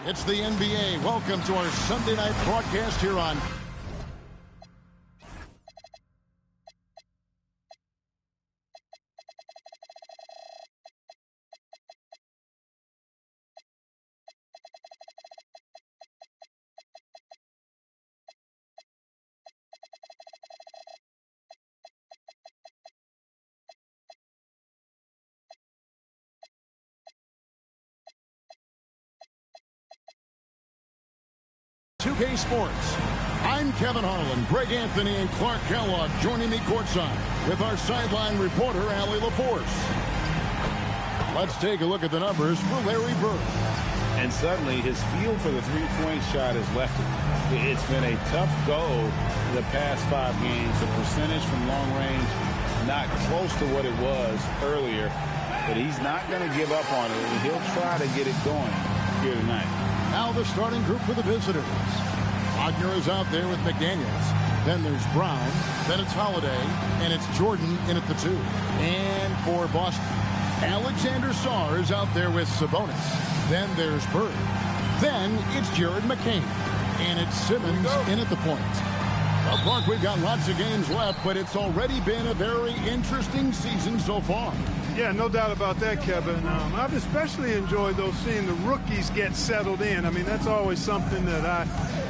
It's the NBA. Welcome to our Sunday night broadcast here on K Sports. I'm Kevin Harlan, Greg Anthony, and Clark Kellogg joining me courtside with our sideline reporter, Allie LaForce. Let's take a look at the numbers for Larry Bird. And suddenly his feel for the three-point shot has left him. It's been a tough go the past 5 games. The percentage from long range not close to what it was earlier, but he's not going to give up on it, and he'll try to get it going here tonight. Now the starting group for the visitors. Wagner is out there with McDaniels. Then there's Brown. Then it's Holiday. And it's Jordan in at the 2. And for Boston, Alexander Sarr is out there with Sabonis. Then there's Bird. Then it's Jared McCain. And it's Simmons in at the point. Well, Clark, we've got lots of games left, but it's already been a very interesting season so far. Yeah, no doubt about that, Kevin. I've especially enjoyed, though, seeing the rookies get settled in. I mean, that's always something that I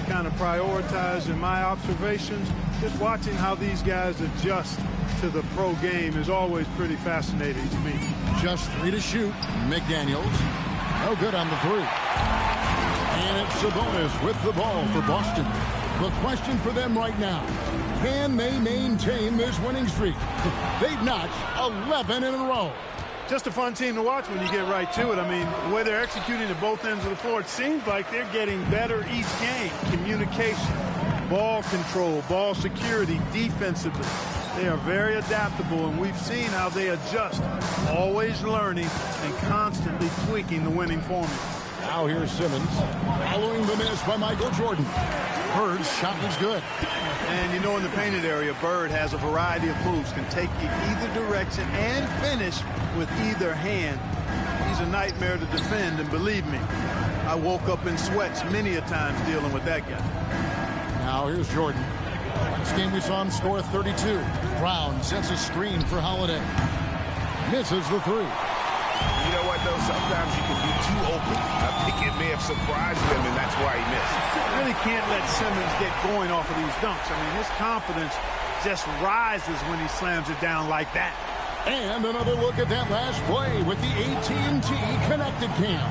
kind of prioritize in my observations. Just watching how these guys adjust to the pro game is always pretty fascinating to me. Just 3 to shoot. McDaniels. No good on the 3. And it's Sabonis with the ball for Boston. The question for them right now, can they maintain this winning streak? They've notched 11 in a row. Just a fun team to watch when you get right to it. I mean, the way they're executing at both ends of the floor, it seems like they're getting better each game. Communication, ball control, ball security, defensively. They are very adaptable, and we've seen how they adjust, always learning and constantly tweaking the winning formula. Now here's Simmons, following the miss by Michael Jordan. Bird's shot was good. And you know, in the painted area, Bird has a variety of moves, can take you either direction and finish with either hand. He's a nightmare to defend, and believe me, I woke up in sweats many a times dealing with that guy. Now here's Jordan. Last game we saw him score 32. Brown sets a screen for Holiday. Misses the 3. You know what, though? Sometimes you can be too open. I think it may have surprised him, and that's why he missed. Really can't let Simmons get going off of these dunks. I mean, his confidence just rises when he slams it down like that. And another look at that last play with the AT&T Connected Cam.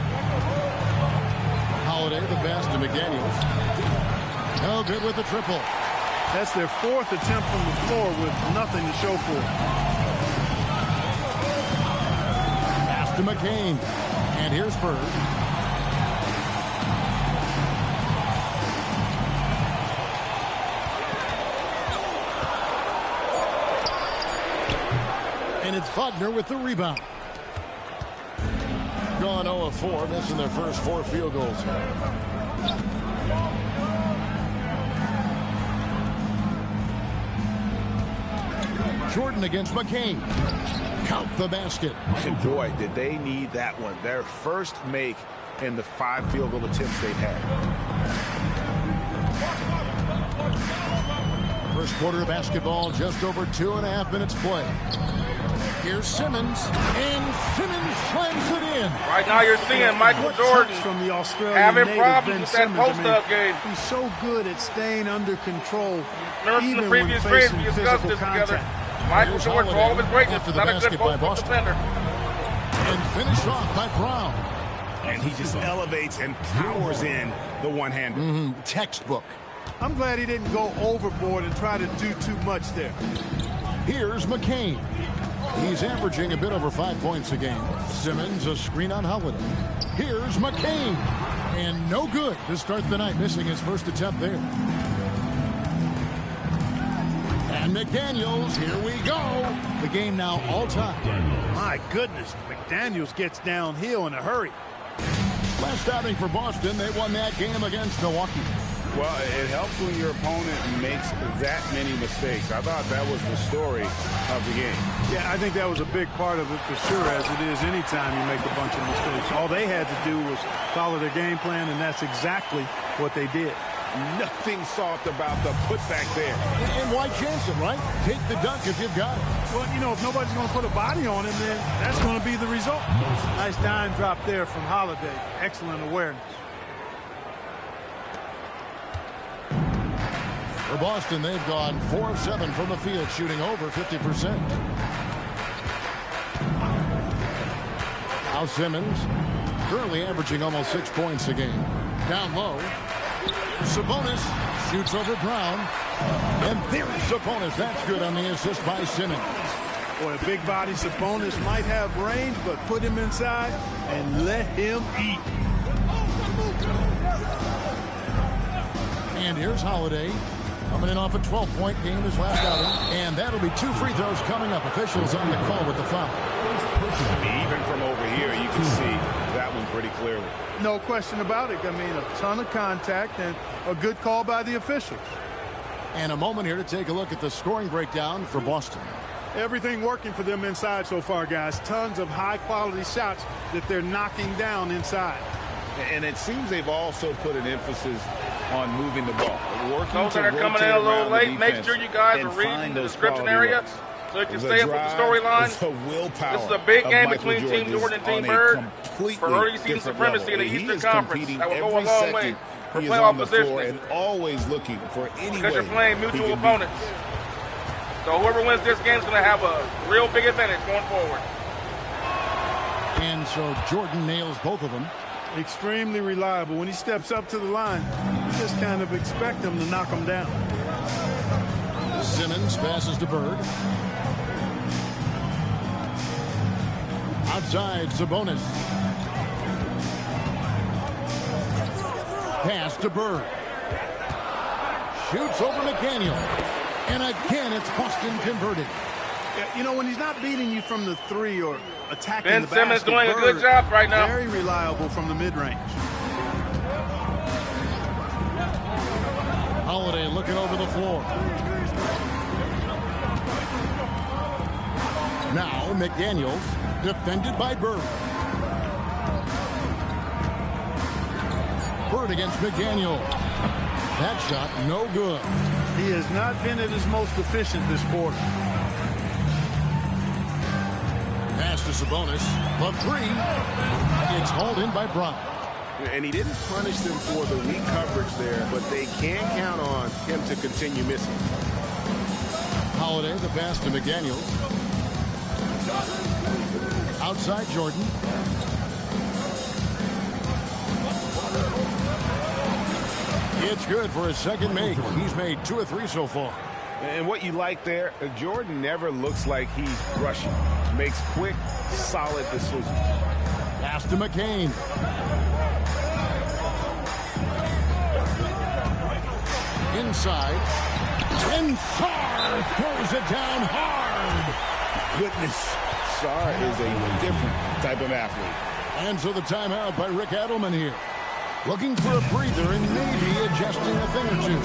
Holiday the pass to McDaniels. No good with the triple. That's their 4th attempt from the floor with nothing to show for it. To McCain. And here's Bird. And it's Wagner with the rebound. Gone 0 of 4, missing their first 4 field goals. Jordan against McCain. Count the basket. And boy, did they need that one. Their first make in the 5 field goal attempts they've had. First quarter of basketball, just over 2.5 minutes play. Here's Simmons, and Simmons slams it in. Right now you're seeing Michael Jordan from the Australian having native, problems Ben with that Simmons. post-up game. He's so good at staying under control. Remember from the previous trades we discussed this together. Michael Jordan, for all of his greatness, is not a good post-up defender. And finished off by Brown. And he just elevates and powers in the one-hander. Textbook. I'm glad he didn't go overboard and try to do too much there. Here's McCain. He's averaging a bit over 5 points a game. Simmons a screen on Holiday. Here's McCain. And no good to start the night, missing his first attempt there. And McDaniels, here we go. The game now all time. My goodness, McDaniels gets downhill in a hurry. Last outing for Boston, they won that game against Milwaukee. Well, it helps when your opponent makes that many mistakes. I thought that was the story of the game. Yeah, I think that was a big part of it for sure, as it is anytime you make a bunch of mistakes. All they had to do was follow their game plan, and that's exactly what they did. Nothing soft about the putback there. And why chance it, right? Take the dunk if you've got it. Well, you know, if nobody's going to put a body on him, then that's going to be the result. Nice dime drop there from Holiday. Excellent awareness. For Boston, they've gone 4 of 7 from the field, shooting over 50%. Now Simmons, currently averaging almost 6 points a game. Down low, Sabonis shoots over Brown. And there's Sabonis. That's good on the assist by Simmons. Boy, a big body Sabonis might have range, but put him inside and let him eat. And here's Holiday. Coming in off a 12-point game his last outing. And that'll be 2 free throws coming up. Officials on the call with the foul. Even from over here, you can see that one pretty clearly. No question about it. I mean, a ton of contact and a good call by the officials. And a moment here to take a look at the scoring breakdown for Boston. Everything working for them inside so far, guys. Tons of high-quality shots that they're knocking down inside. And it seems they've also put an emphasis on moving the ball. Those that are coming in a little late, make sure you guys are reading the description area so you can stay up with the storyline. This is a big game between Team Jordan and Team Bird for early season supremacy in the Eastern Conference. That will go a long way for playoff positioning. And always looking for any because you're playing mutual opponents. So whoever wins this game is going to have a real big advantage going forward. And so Jordan nails both of them. Extremely reliable. When he steps up to the line, you just kind of expect him to knock him down. Simmons passes to Bird. Outside, Sabonis. Pass to Bird. Shoots over McDaniel. And again, it's Boston converted. Yeah, you know, when he's not beating you from the 3 or attacking Ben the basket, Simmons doing Bird, a good job right now. Very reliable from the mid-range. Holiday looking over the floor. Now McDaniels, defended by Bird. Bird against McDaniel. That shot no good. He has not been at his most efficient this quarter. Pass to Sabonis. The 3. It's hauled in by Brown. And he didn't punish them for the weak coverage there, but they can count on him to continue missing. Holiday, the pass to McDaniels. Outside Jordan. It's good for his second make. He's made 2 of 3 so far. And what you like there, Jordan never looks like he's rushing. Makes quick, solid decisions. Pass to McCain. Inside. And Sarr throws it down hard. Goodness, Sarr is a different type of athlete. And so the timeout by Rick Adelman here. Looking for a breather and maybe adjusting a thing or two.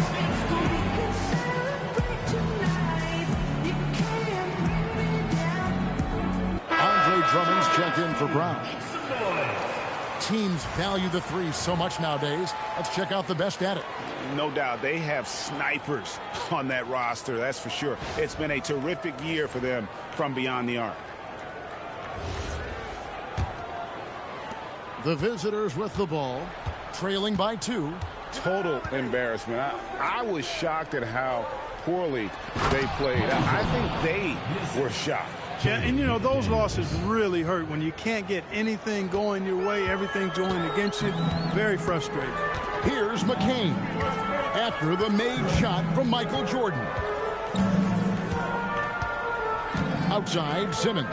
Andre Drummond's checked in for Brown. Teams value the 3 so much nowadays. Let's check out the best at it. No doubt. They have snipers on that roster, that's for sure. It's been a terrific year for them from beyond the arc. The visitors with the ball, trailing by 2. Total embarrassment. I was shocked at how poorly they played. I think they were shocked. Yeah, and you know, those losses really hurt when you can't get anything going your way, everything going against you. Very frustrating. Here's McCain after the made shot from Michael Jordan. Outside, Simmons.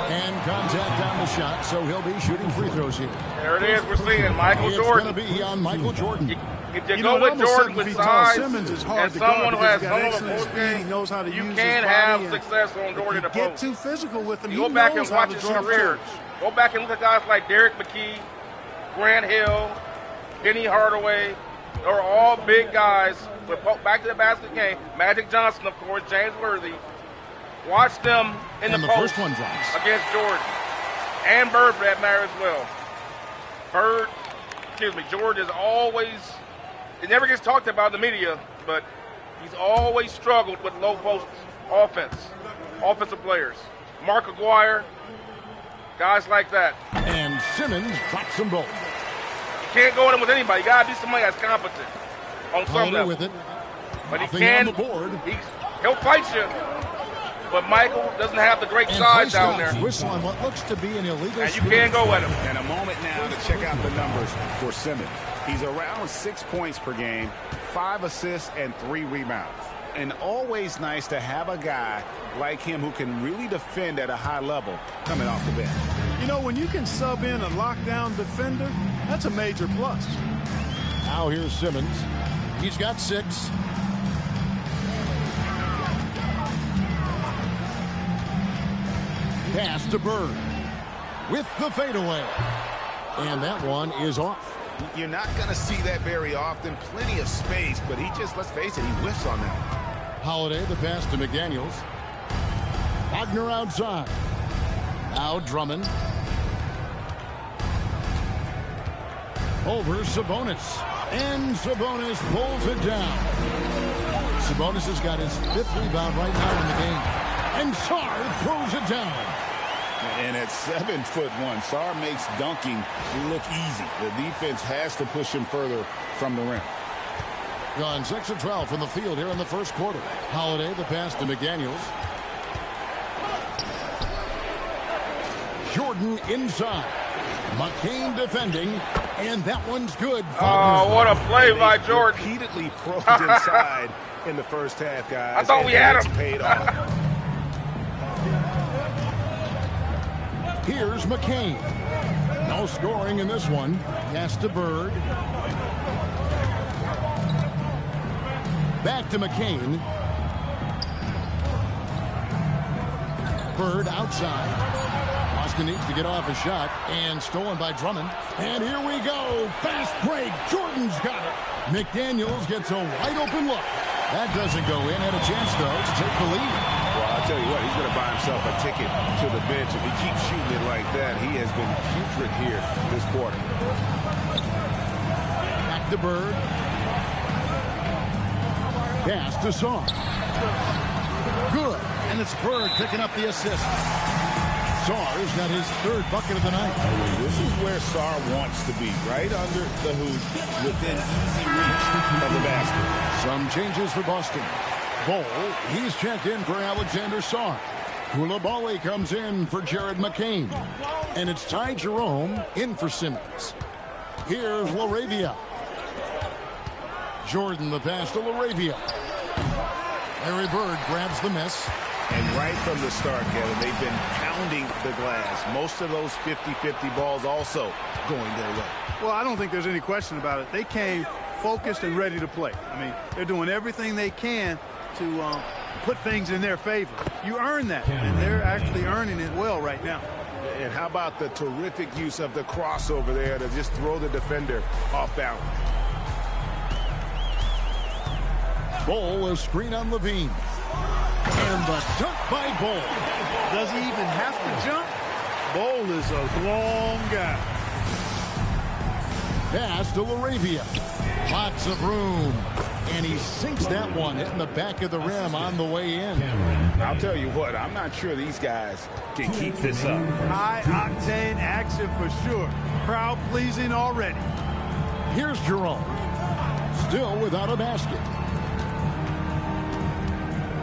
And contact on the shot, so he'll be shooting free throws here. There it is. We're seeing Michael Jordan. It's going to be on Michael Jordan. If you go with Jordan with size Simmons is hard and to someone who guard has because some of the he got excellent speed, he knows how to you use can his have body, success on Jordan if you opposed. get too physical with him, You go he back and knows how watch to his draw career. fouls. Go back and look at guys like Derek McKee, Grant Hill, Penny Hardaway, they're all big guys with back to the basket game. Magic Johnson, of course, James Worthy. Watch them in the post first one drops against Jordan. And Bird, for that matter, as well. George is always, it never gets talked about in the media, but he's always struggled with low post offensive players. Mark Aguirre, guys like that. And Simmons drops them both. You can't go in with anybody. You got to be somebody that's competent on some level. With it. But Nothing he can, on the board. He'll fight you. But Michael doesn't have the great size down there. Whistle on what looks to be an illegal. And you can't go at him. And a moment now to check out the numbers for Simmons. He's around 6 points per game, 5 assists, and 3 rebounds. And always nice to have a guy like him who can really defend at a high level coming off the bench. You know, when you can sub in a lockdown defender, that's a major plus. Now here's Simmons. He's got 6. Pass to Bird with the fadeaway. And that one is off. You're not going to see that very often. Plenty of space, but he just, let's face it, he whiffs on that. Holiday, the pass to McDaniels. Wagner outside. Now Drummond. Over Sabonis. And Sabonis pulls it down. Sabonis has got his 5th rebound right now in the game. And Sarr throws it down. And at 7'1", Sarr makes dunking look easy. The defense has to push him further from the rim. Gone 6 of 12 from the field here in the first quarter. Holiday, the pass to McDaniels. Jordan inside. McCain defending, and that one's good. Oh, what a play by Jordan. Repeatedly probed inside in the first half, guys. I thought we had him. Paid off. Here's McCain. No scoring in this one. Pass to Bird. Back to McCain. Bird outside. Boston needs to get off a shot, and stolen by Drummond. And here we go. Fast break. Jordan's got it. McDaniels gets a wide open look. That doesn't go in. Had a chance, though, to take the lead. Well, I'll tell you what, he's going to buy himself a ticket to the bench. If he keeps shooting it like that, he has been putrid here this quarter. Back to Bird. Pass to Sarr. Good. And it's Bird picking up the assist. Sarr's got his 3rd bucket of the night. This is where Sarr wants to be, right under the hoop, within easy reach of the basket. Some changes for Boston. Bol, he's checked in for Alexander Sarr. Koulibaly comes in for Jared McCain. And it's Ty Jerome in for Simmons. Here's LaRavia. Jordan, the pass to LaRavia. Larry Bird grabs the miss. And right from the start, Kevin, they've been pounding the glass. Most of those 50-50 balls also going their way. Well, I don't think there's any question about it. They came focused and ready to play. I mean, they're doing everything they can to put things in their favor. You earn that, and they're actually earning it well right now. And how about the terrific use of the crossover there to just throw the defender off balance. Bol, a screen on Levine. And the dunk by Bol. Does he even have to jump? Bol is a long guy. Pass to LaRavia. Lots of room. And he sinks that one, hitting the back of the rim on the way in. I'll tell you what, I'm not sure these guys can keep this up. High-octane action for sure. Crowd-pleasing already. Here's Jerome. Still without a basket.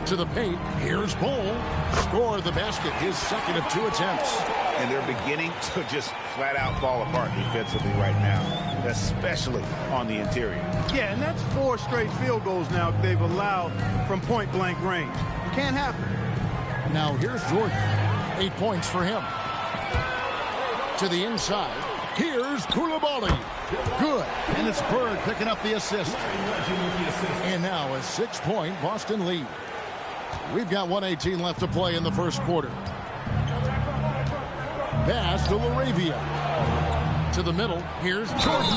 To the paint. Here's Bol. Score the basket. His 2nd of 2 attempts. And they're beginning to just flat out fall apart defensively right now, especially on the interior. Yeah, and that's 4 straight field goals now they've allowed from point-blank range. It can't happen. Now here's Jordan. 8 points for him. To the inside. Here's Koulibaly. Good. And it's Bird picking up the assist. And now a 6-point Boston lead. We've got 1:18 left to play in the first quarter. Pass to LaRavia. To To the middle. Here's Jordan.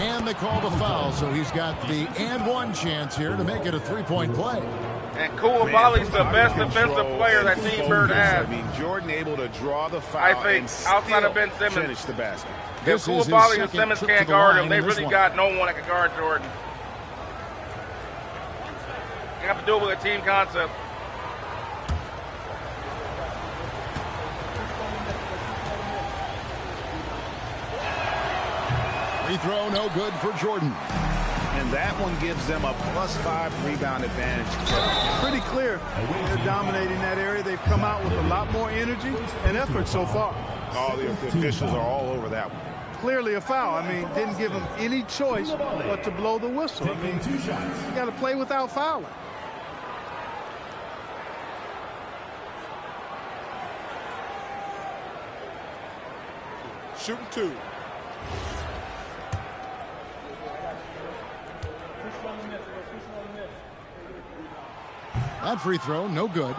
And they call the foul, so he's got the and one chance here to make it a three-point play. And Koulibaly's the best defensive player that Team Bird has. I mean, Jordan able to draw the foul I think and outside of Ben Simmons, finish the basket. If Koulibaly and Simmons can't guard him, they really got no one that can guard Jordan. You have to do it with a team concept. Free throw, no good for Jordan. And that one gives them a +5 rebound advantage. Pretty clear. They're dominating that area. They've come out with a lot more energy and effort so far. All the officials are all over that one. Clearly a foul. I mean, didn't give them any choice but to blow the whistle. I mean, you got to play without fouling. Shooting two. That free throw, no good.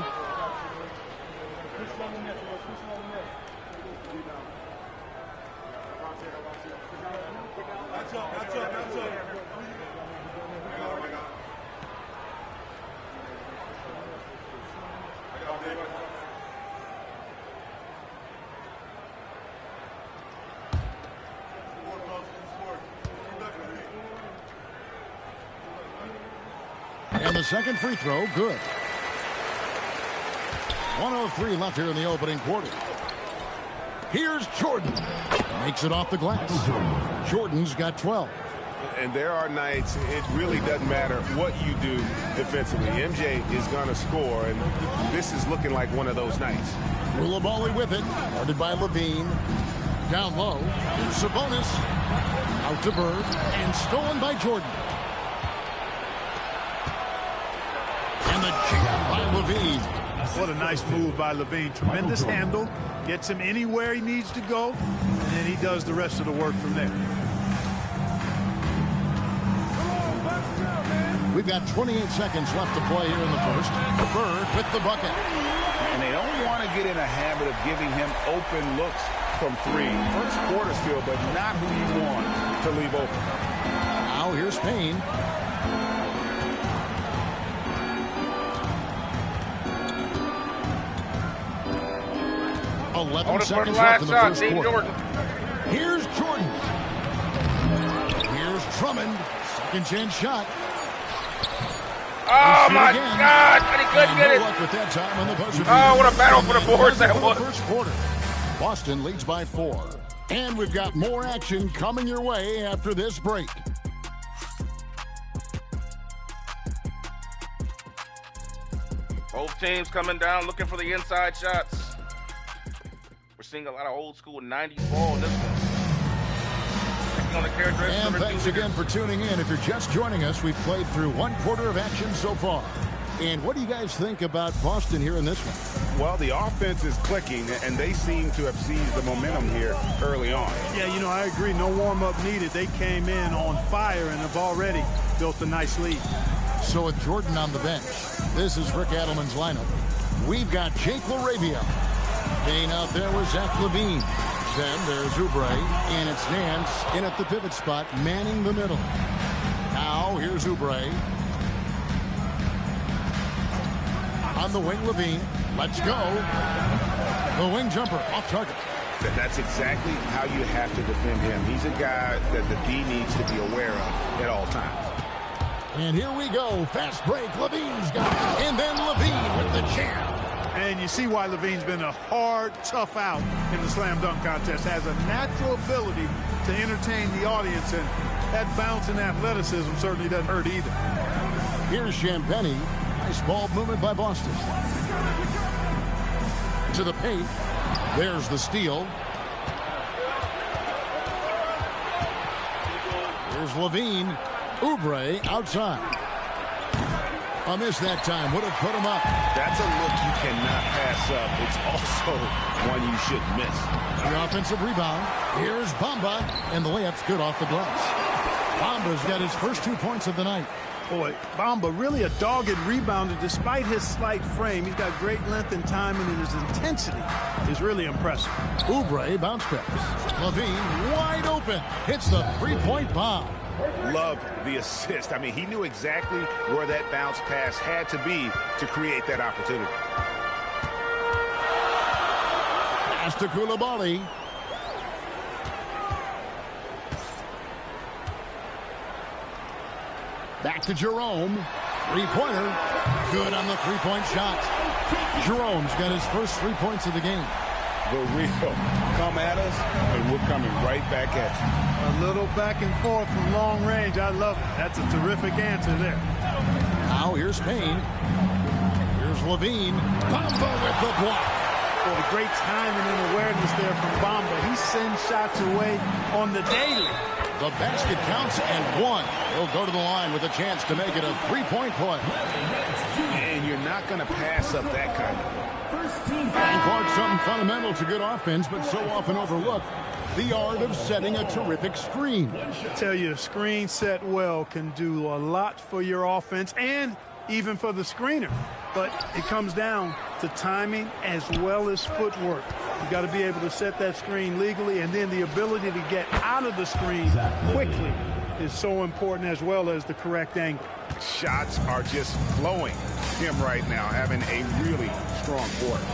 And the second free throw, good. 1:03 left here in the opening quarter. Here's Jordan. Makes it off the glass. Jordan's got 12. And there are nights it really doesn't matter what you do defensively. MJ is going to score, and this is looking like one of those nights. Koulibaly with it. Guarded by Levine. Down low. Here's Sabonis. Out to Bird. And stolen by Jordan. And the jam by Levine. What a nice move by Levine. Tremendous handle. Gets him anywhere he needs to go. And then he does the rest of the work from there. We've got 28 seconds left to play here in the first. Bird with the bucket. And they don't want to get in a habit of giving him open looks from three. First quarter still, but not who you want to leave open. Now here's Payne. On 11 for the seconds last left in the shot, first Team quarter. Jordan. Here's Jordan. Here's Drummond. Second chance shot. Oh my God! And he couldn't get it. No luck with that time on the buzzer. Oh, what a battle for the boards that was. First quarter. Boston leads by 4. And we've got more action coming your way after this break. Both teams coming down looking for the inside shots. We're seeing a lot of old school 90s ball in this one. On the and thanks again for tuning in. If you're just joining us, we've played through one quarter of action so far. And what do you guys think about Boston here in this one? Well, the offense is clicking, and they seem to have seized the momentum here early on. Yeah, you know, I agree. No warm-up needed. They came in on fire and have already built a nice lead. So with Jordan on the bench, this is Rick Adelman's lineup. We've got Jake LaRavia. Payne out there with Zach Levine. Then there's Oubre, and it's Nance in at the pivot spot, manning the middle. Now here's Oubre. On the wing, Levine. Let's go. The wing jumper off target. That's exactly how you have to defend him. He's a guy that the D needs to be aware of at all times. And here we go. Fast break. Levine's got it. And then Levine with the jam. And you see why Levine's been a hard, tough out in the slam dunk contest. Has a natural ability to entertain the audience, and that bounce and athleticism certainly doesn't hurt either. Here's Champagny. Nice ball movement by Boston. To the paint. There's the steal. Here's Levine. Oubre outside. A miss that time. Would have put him up. That's a look you cannot pass up. It's also one you shouldn't miss. The offensive rebound. Here's Bamba. And the layup's good off the glass. Bamba's got his first 2 points of the night. Boy, Bamba really a dogged rebounder despite his slight frame. He's got great length and timing, and his intensity is really impressive. Oubre bounce pass. Levine wide open. Hits the three-point bomb. Love the assist. I mean, he knew exactly where that bounce pass had to be to create that opportunity. Pass to Koulibaly. Back to Jerome. Three-pointer. Good on the three-point shot. Jerome's got his first 3 points of the game. The real come at us, and we're coming right back at you. A little back and forth from long range. I love it. That's a terrific answer there. Now here's Payne. Here's Levine. Bamba with the block. Boy, great timing and awareness there from Bamba. He sends shots away on the daily. The basket counts and one. He'll go to the line with a chance to make it a three-point play. And you're not going to pass up that kind of. And Clark, something fundamental to good offense, but so often overlooked. The art of setting a terrific screen. I tell you, a screen set well can do a lot for your offense and even for the screener. But it comes down to timing as well as footwork. You got to be able to set that screen legally, and then the ability to get out of the screen quickly is so important, as well as the correct angle. Shots are just flowing. Him right now having a really strong quarter.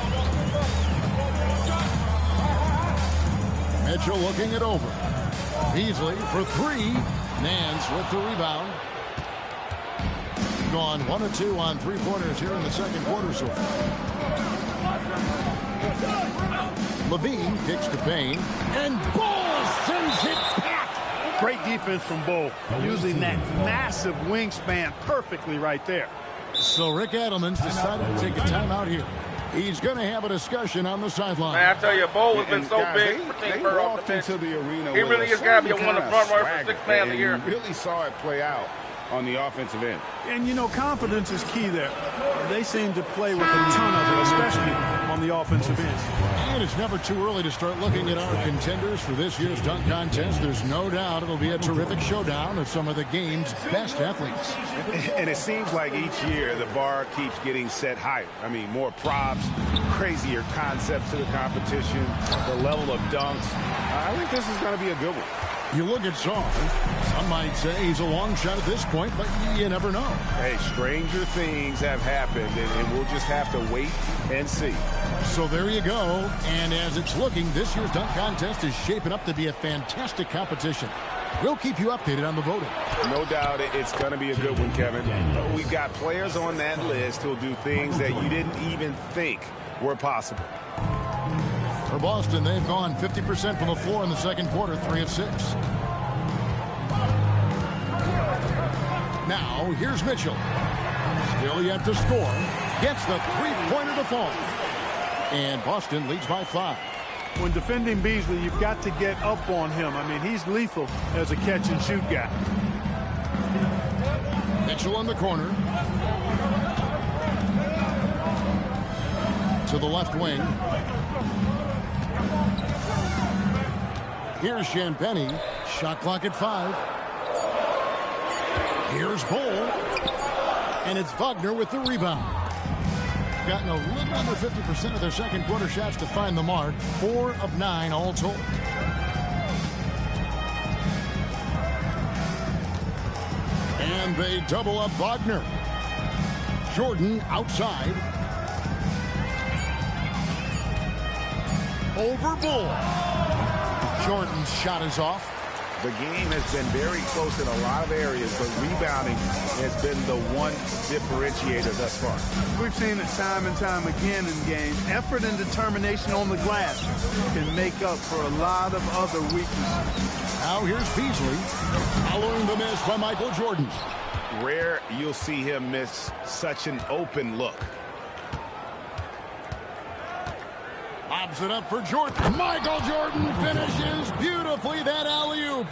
Mitchell looking it over. Beasley for three. Nance with the rebound. Gone 1 of 2 on three-pointers here in the second quarter so far. Levine kicks to Payne, and Ball sends it back. Great defense from Ball, using that massive wingspan perfectly right there. So Rick Adelman's decided to take a timeout here. He's going to have a discussion on the sideline. Man, I tell you, Ball has been so big for Team Bird off the bench. He really has got to be one of the front runners for sixth man of the year. You really saw it play out on the offensive end. And, you know, confidence is key there. They seem to play with a ton of it, especially on the offensive end. And it's never too early to start looking at our contenders for this year's dunk contest. There's no doubt it'll be a terrific showdown of some of the game's best athletes. And it seems like each year the bar keeps getting set higher. I mean, more props, crazier concepts to the competition, the level of dunks. I think this is going to be a good one. You look at Saul, some might say he's a long shot at this point, but you never know. Hey, stranger things have happened, and we'll just have to wait and see. So there you go. And as it's looking, this year's dunk contest is shaping up to be a fantastic competition. We'll keep you updated on the voting. No doubt it's going to be a good one, Kevin. We've got players on that list who'll do things that you didn't even think were possible. For Boston, they've gone 50% from the floor in the second quarter, 3 of 6. Now, here's Mitchell. Still yet to score. Gets the three-pointer to fall. And Boston leads by 5. When defending Beasley, you've got to get up on him. I mean, he's lethal as a catch-and-shoot guy. Mitchell in the corner. To the left wing. Here's Champagny. Shot clock at 5. Here's Bull. And it's Wagner with the rebound. Gotten a little under 50% of their second quarter shots to find the mark. 4 of 9 all told. And they double up Wagner. Jordan outside. Over Bull. Jordan's shot is off. The game has been very close in a lot of areas, but rebounding has been the one differentiator thus far. We've seen it time and time again in games. Effort and determination on the glass can make up for a lot of other weaknesses. Now here's Beasley, following the miss by Michael Jordan. Rare you'll see him miss such an open look. Lobs it up for Jordan. Michael Jordan finishes beautifully that alley-oop.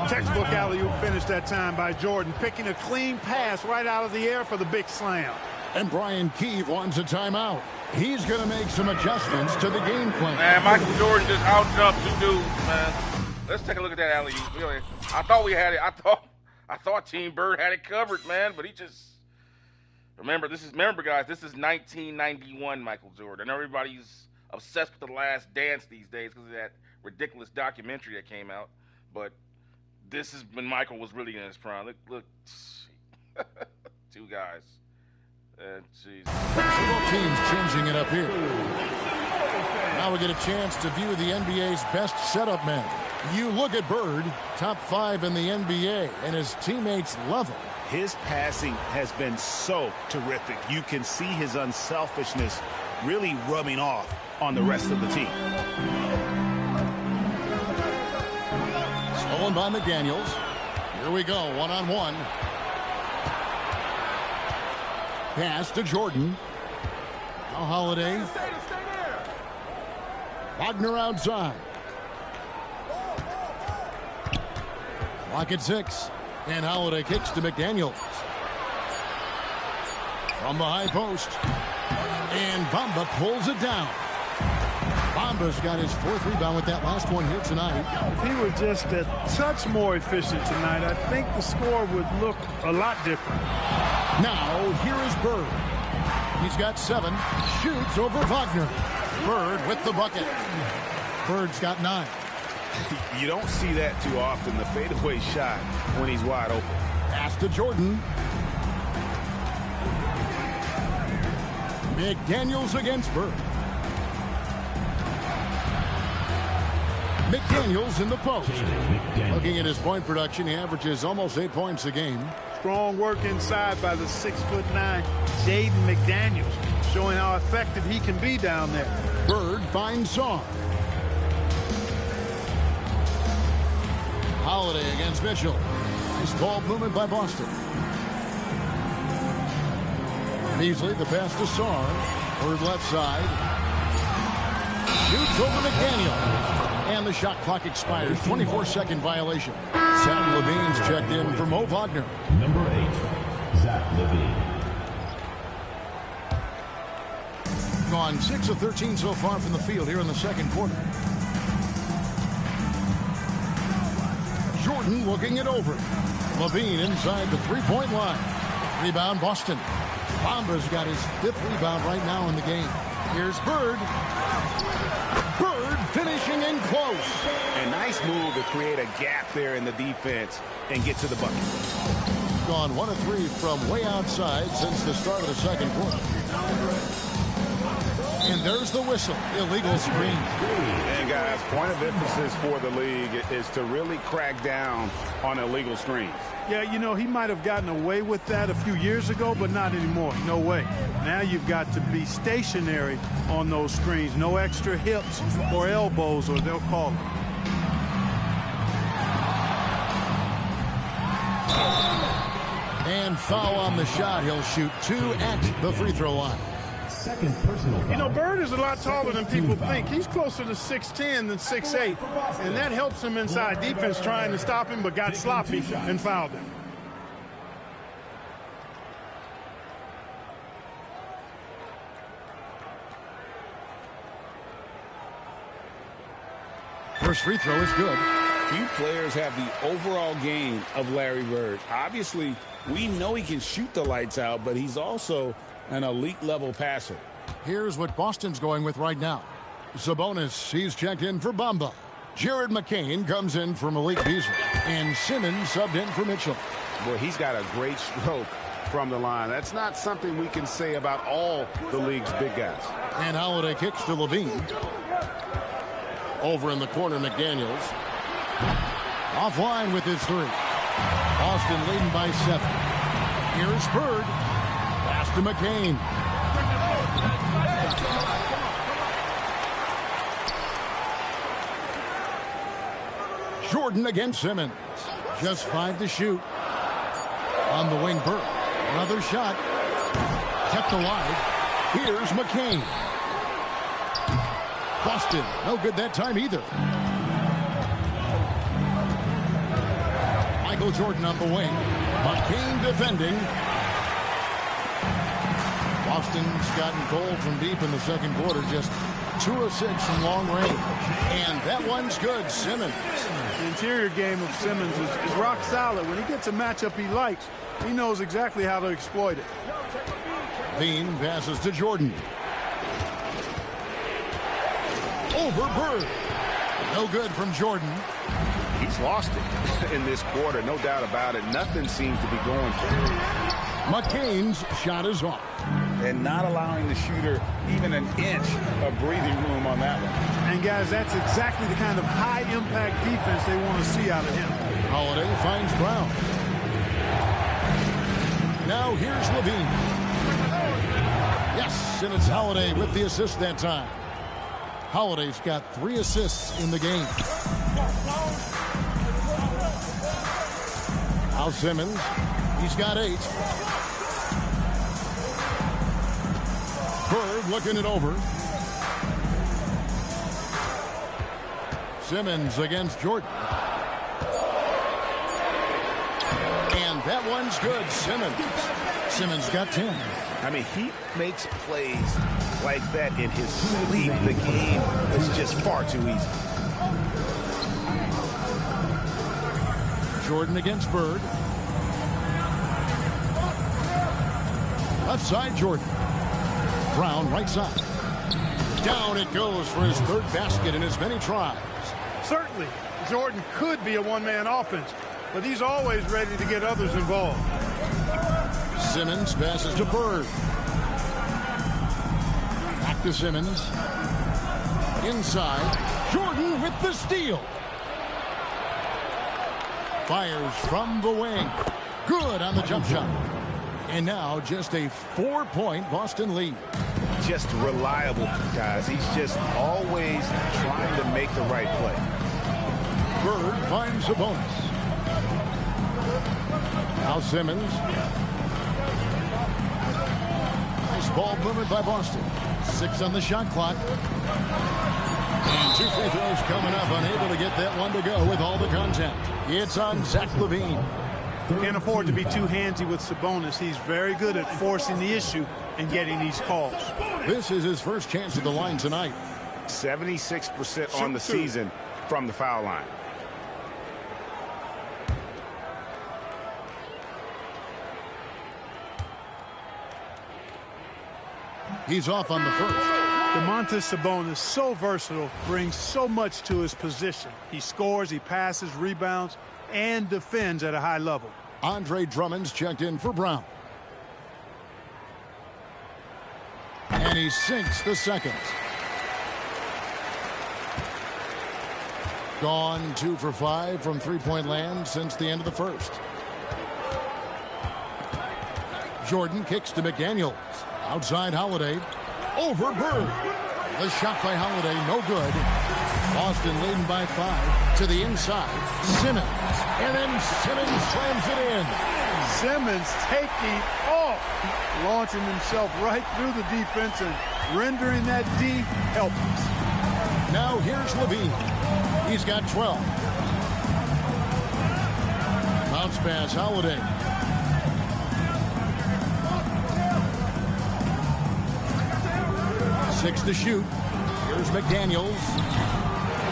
Textbook alley-oop finish that time by Jordan, picking a clean pass right out of the air for the big slam. And Brian Keefe wants a timeout. He's going to make some adjustments to the game plan. Man, Michael Jordan just out-jumped two dudes, man. Let's take a look at that alley-oop. Really, I thought we had it. I I thought Team Bird had it covered, man, but he just remember, guys, this is 1991 Michael Jordan. Everybody's obsessed with The Last Dance these days because of that ridiculous documentary that came out. But this is when Michael was really in his prime. Look, two guys. Jeez. Both teams changing it up here. Now we get a chance to view the NBA's best setup men. You look at Bird, top 5 in the NBA, and his teammates love him. His passing has been so terrific. You can see his unselfishness really rubbing off on the rest of the team. Stolen by McDaniels. Here we go, one-on-one. Pass to Jordan. Now Holiday. Wagner outside. Clock at 6. And Holiday kicks to McDaniels. From the high post. And Bamba pulls it down. Bamba's got his 4th rebound with that last one here tonight. If he were just a touch more efficient tonight, I think the score would look a lot different. Now, here is Bird. He's got 7. Shoots over Wagner. Bird with the bucket. Bird's got 9. You don't see that too often, the fadeaway shot when he's wide open. Pass to Jordan. McDaniels against Bird. McDaniels in the post. Looking at his point production, he averages almost 8 points a game. Strong work inside by the 6'9" Jaden McDaniels, showing how effective he can be down there. Bird finds Song. Holiday against Mitchell. Nice ball movement by Boston. Beasley, the pass to Sarr. Bird left side. Shoots over McDaniel. And the shot clock expires. 24-second violation. Zach Levine's checked in for Mo Wagner. Number 8, Zach Levine. Gone 6 of 13 so far from the field here in the second quarter. Jordan looking it over. Levine inside the three-point line. Rebound Boston. Bamba's got his 5th rebound right now in the game. Here's Bird. Bird finishing in close. A nice move to create a gap there in the defense and get to the bucket. Gone 1 of 3 from way outside since the start of the second quarter. And there's the whistle. Illegal screen. And guys, point of emphasis for the league is to really crack down on illegal screens. Yeah, you know, he might have gotten away with that a few years ago, but not anymore. No way. Now you've got to be stationary on those screens. No extra hips or elbows, or they'll call it. And foul on the shot. He'll shoot 2 at the free throw line. Second personal foul. You know, Bird is a lot taller than people think. He's closer to 6'10" than 6'8", and that helps him inside defense trying to stop him, but got sloppy and fouled him. First free throw is good. Few players have the overall game of Larry Bird. Obviously, we know he can shoot the lights out, but he's also an elite-level passer. Here's what Boston's going with right now. Sabonis, he's checked in for Bamba. Jared McCain comes in for Malik Beasley. And Simmons subbed in for Mitchell. Boy, he's got a great stroke from the line. That's not something we can say about all the league's big guys. And Holiday kicks to Levine. Over in the corner, McDaniels. Offline with his 3. Boston leading by 7. Here's Bird. Pass to McCain. Jordan against Simmons. Just 5 to shoot. On the wing, Bird. Another shot. Kept alive. Here's McCain. Boston, no good that time either. Michael Jordan on the wing. McCain defending. Boston's gotten cold from deep in the second quarter. Just 2 of 6 from long range. And that one's good. Simmons. The interior game of Simmons is rock solid. When he gets a matchup he likes, he knows exactly how to exploit it. Bean passes to Jordan. Over Bird. No good from Jordan. He's lost it in this quarter, no doubt about it. Nothing seems to be going for him. McCain's shot is off. And not allowing the shooter even an inch of breathing room on that one. And guys, that's exactly the kind of high-impact defense they want to see out of him. Holiday finds Brown. Now here's Levine. Yes, and it's Holiday with the assist that time. Holiday's got 3 assists in the game. Now Simmons, he's got 8. Bird looking it over. Simmons against Jordan. And that one's good. Simmons got 10. I mean, he makes plays like that in his sleep. The game is just far too easy. Jordan against Bird. Left side, Jordan. Brown, right side. Down it goes for his 3rd basket in as many tries. Certainly, Jordan could be a one-man offense, but he's always ready to get others involved. Simmons passes to Bird. Back to Simmons. Inside. Jordan with the steal. Fires from the wing. Good on the jump shot. And now just a 4-point Boston lead. Just reliable, guys. He's just always trying to make the right play. Bird finds a bonus. Now Simmons. Nice ball movement by Boston. 6 on the shot clock. And 2 free throws coming up. Unable to get that one to go with all the contact. It's on Zach LaVine. Can't afford to be too handsy with Sabonis. He's very good at forcing the issue and getting these calls. This is his first chance at the line tonight. 76% on the season from the foul line. He's off on the first. Domantas Sabonis, so versatile, brings so much to his position. He scores, he passes, rebounds, and defends at a high level. Andre Drummond's checked in for Brown. And he sinks the second. Gone 2 for 5 from three-point land since the end of the first. Jordan kicks to McDaniels. Outside Holiday. Over Bird. The shot by Holiday, no good. Boston leading by 5 to the inside. Simmons. And then Simmons slams it in. Simmons taking off, launching himself right through the defense and rendering that D helpless. Now here's Levine. He's got 12. Bounce pass, Holiday. Six to shoot. Here's McDaniels.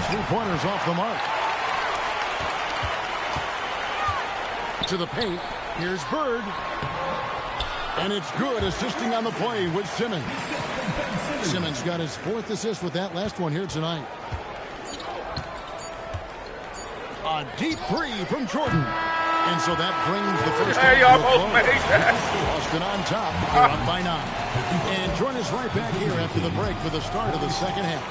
3-pointers off the mark. To the paint. Here's Bird. And it's good, assisting on the play with Simmons. Simmons got his 4th assist with that last one here tonight. A deep 3 from Jordan. And so that brings the first half to a close. Boston on top. They're up by 9. And join us right back here after the break for the start of the second half.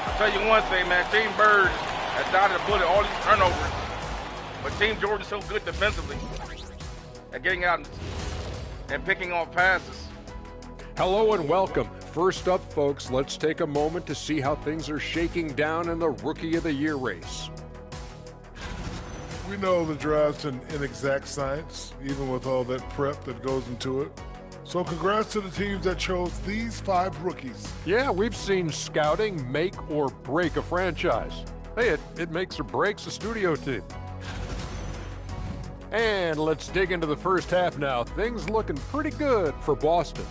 I'll tell you one thing, man. Team Bird has dodged a bullet all these turnovers. But Team Jordan's so good defensively at getting out and picking off passes. Hello and welcome. First up, folks, let's take a moment to see how things are shaking down in the Rookie of the Year race. We know the draft's an inexact science, even with all that prep that goes into it. So congrats to the teams that chose these 5 rookies. Yeah, we've seen scouting make or break a franchise. Hey, it makes or breaks a studio team. And let's dig into the first half now. Things looking pretty good for Boston.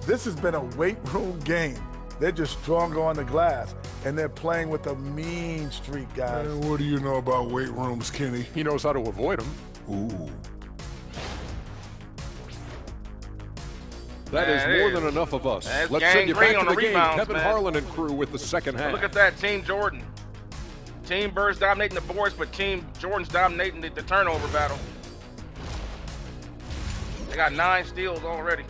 This has been a weight room game. They're just stronger on the glass, and they're playing with a mean streak, guys. What do you know about weight rooms, Kenny? He knows how to avoid them. Ooh. That is more than enough of us. Let's send you back to the game. Kevin Harlan and crew with the second half. Look at that, Team Jordan. Team Bird's dominating the boards, but Team Jordan's dominating the turnover battle. They got 9 steals already.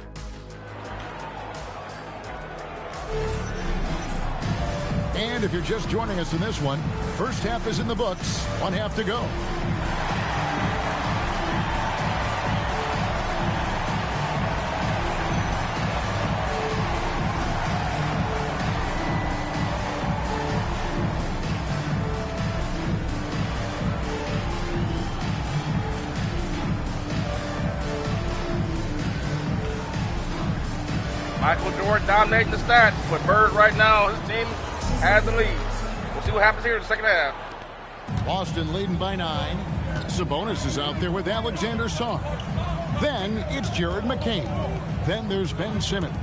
And if you're just joining us in this one, first half is in the books. 1 half to go. Michael Jordan dominating the stats, but Bird right now, his team has the lead. We'll see what happens here in the second half. Boston leading by 9. Sabonis is out there with Alexander Sarr. Then it's Jared McCain. Then there's Ben Simmons.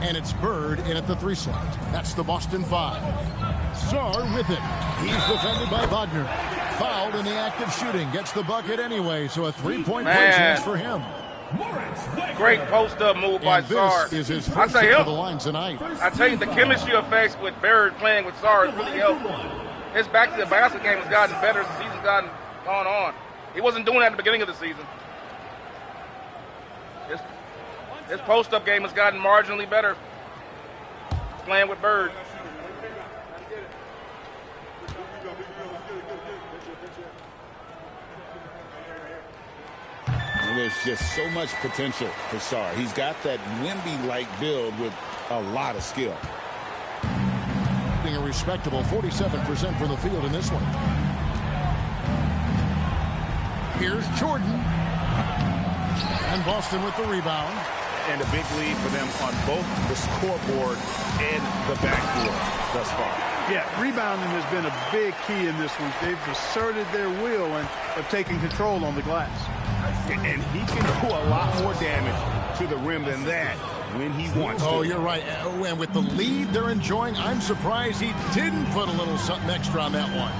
And it's Bird in at the 3 slot. That's the Boston 5. Sarr with it. He's defended by Wagner. Fouled in the act of shooting. Gets the bucket anyway, so a 3-point play chance for him. Great post-up move by Sarr. Is his first hit to the line tonight. I tell you, the chemistry effects with Bird playing with Sarr is really helpful. His back to the basket game has gotten better as the season's gone on. He wasn't doing that at the beginning of the season. His post-up game has gotten marginally better playing with Bird. There's just so much potential for Sarr. He's got that Wemby-like build with a lot of skill. Being a respectable 47% from the field in this one. Here's Jordan. And Boston with the rebound. And a big lead for them on both the scoreboard and the backboard thus far. Yeah, rebounding has been a big key in this one. They've asserted their will and have taken control on the glass. And he can do a lot more damage to the rim than that when he wants to. Oh, you're right. And with the lead they're enjoying, I'm surprised he didn't put a little something extra on that one.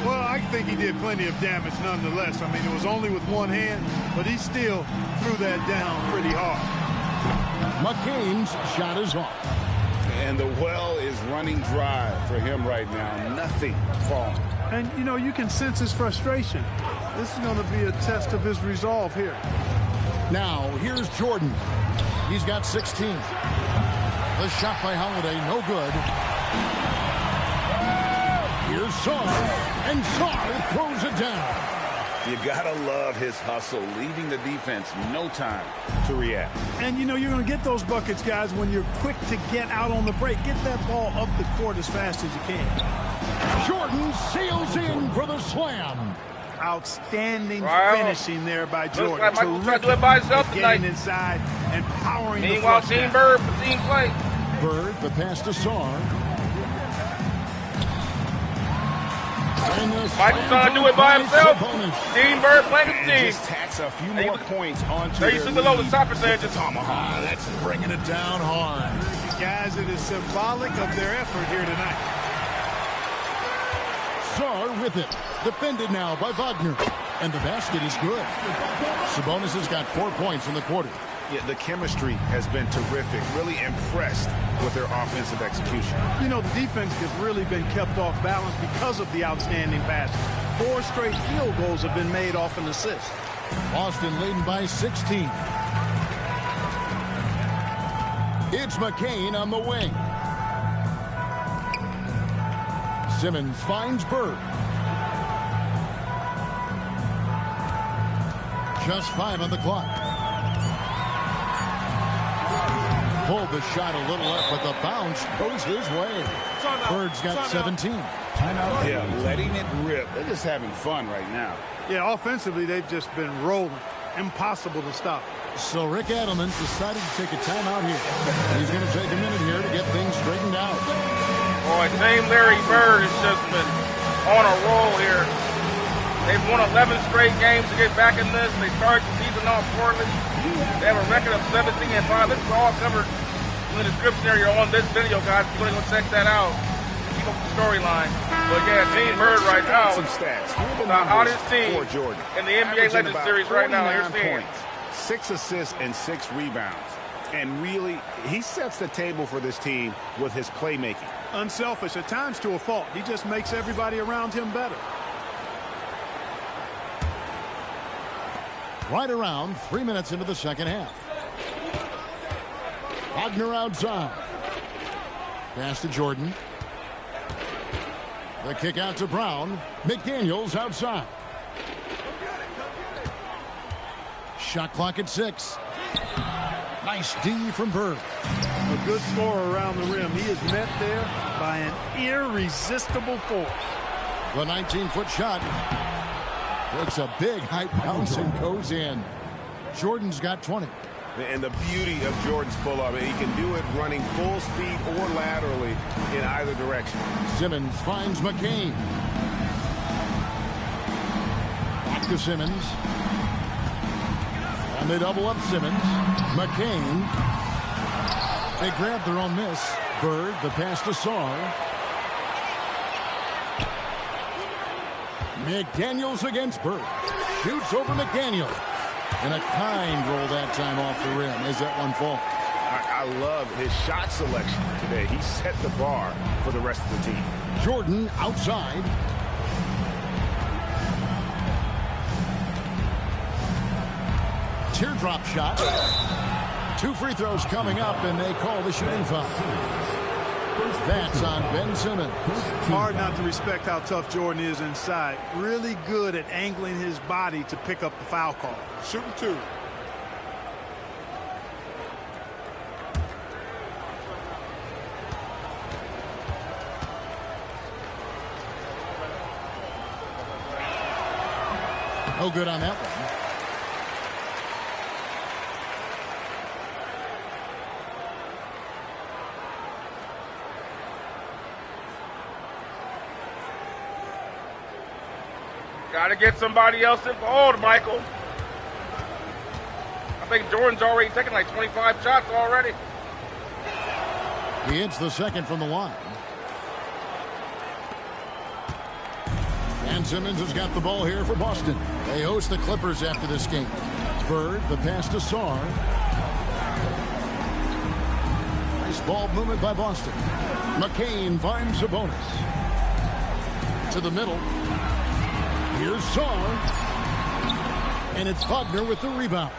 Well, I think he did plenty of damage nonetheless. I mean, it was only with one hand, but he still threw that down pretty hard. McCain's shot is off. And the well is running dry for him right now. Nothing falling. And, you know, you can sense his frustration. This is going to be a test of his resolve here. Now, here's Jordan. He's got 16. The shot by Holiday, no good. Here's Sarr, and Sarr throws it down. You gotta love his hustle, leaving the defense no time to react. And, you know, you're going to get those buckets, guys, when you're quick to get out on the break. Get that ball up the court as fast as you can. Jordan sails in for the slam. Outstanding finishing there by Jordan. Looks like Michael tried to do it by himself tonight. Getting inside and powering the meanwhile, flush Team down. Bird for Team Play. Bird, the pass to Sarr. Michael's trying to do it by himself. Team Bird playing the team. Just tacks a few more points onto there you see the low, the top percentage. Tomahawk. That's bringing it down hard. Guys, it is symbolic of their effort here tonight. Sarr with it. Defended now by Wagner. And the basket is good. Sabonis has got 4 points in the quarter. Yeah, the chemistry has been terrific. Really impressed with their offensive execution. You know, the defense has really been kept off balance because of the outstanding passes. 4 straight field goals have been made off an assist. Boston leading by 16. It's McCain on the wing. Simmons finds Bird. Just 5 on the clock. Pulled the shot a little up, but the bounce goes his way. Bird's got 17. Timeout. Yeah, letting it rip. They're just having fun right now. Yeah, offensively, they've just been rolling. Impossible to stop. So Rick Adelman decided to take a timeout here. He's going to take a minute here to get things straightened out. Boy, Team Larry Bird has just been on a roll here. They've won 11 straight games to get back in this. They started the season off poorly. They have a record of 17-5. This is all covered in the description area on this video, guys. If you want to go check that out, keep up the storyline. But yeah, Team Bird right now is the hottest team in the NBA Legends Series right now. Here's the 6 assists and 6 rebounds. And really, he sets the table for this team with his playmaking. Unselfish, at times to a fault. He just makes everybody around him better. Right around 3 minutes into the second half. Wagner outside. Pass to Jordan. The kick out to Brown. McDaniels outside. Shot clock at 6. Nice D from Bird. A good scorer around the rim. He is met there by an irresistible force. The 19-foot shot takes a big high bounce and goes in. Jordan's got 20. And the beauty of Jordan's pull-up, he can do it running full speed or laterally in either direction. Simmons finds McCain. Back to Simmons. And they double up Simmons. McCain. They grab their own miss. Bird, the pass to Saar. McDaniels against Bird. Shoots over McDaniel. And a kind roll that time off the rim as that one falls. I love his shot selection today. He set the bar for the rest of the team. Jordan outside. Teardrop shot. 2 free throws coming up, and they call the shooting foul. That's on Ben Simmons. Hard not to respect how tough Jordan is inside. Really good at angling his body to pick up the foul call. Shooting 2. No good on that one. Got to get somebody else involved, Michael. I think Jordan's already taken like 25 shots already. He hits the second from the line. And Simmons has got the ball here for Boston. They host the Clippers after this game. Bird, the pass to Saar. Nice ball movement by Boston. McCain finds a bonus. To the middle. Here's Saar. And it's Wagner with the rebound.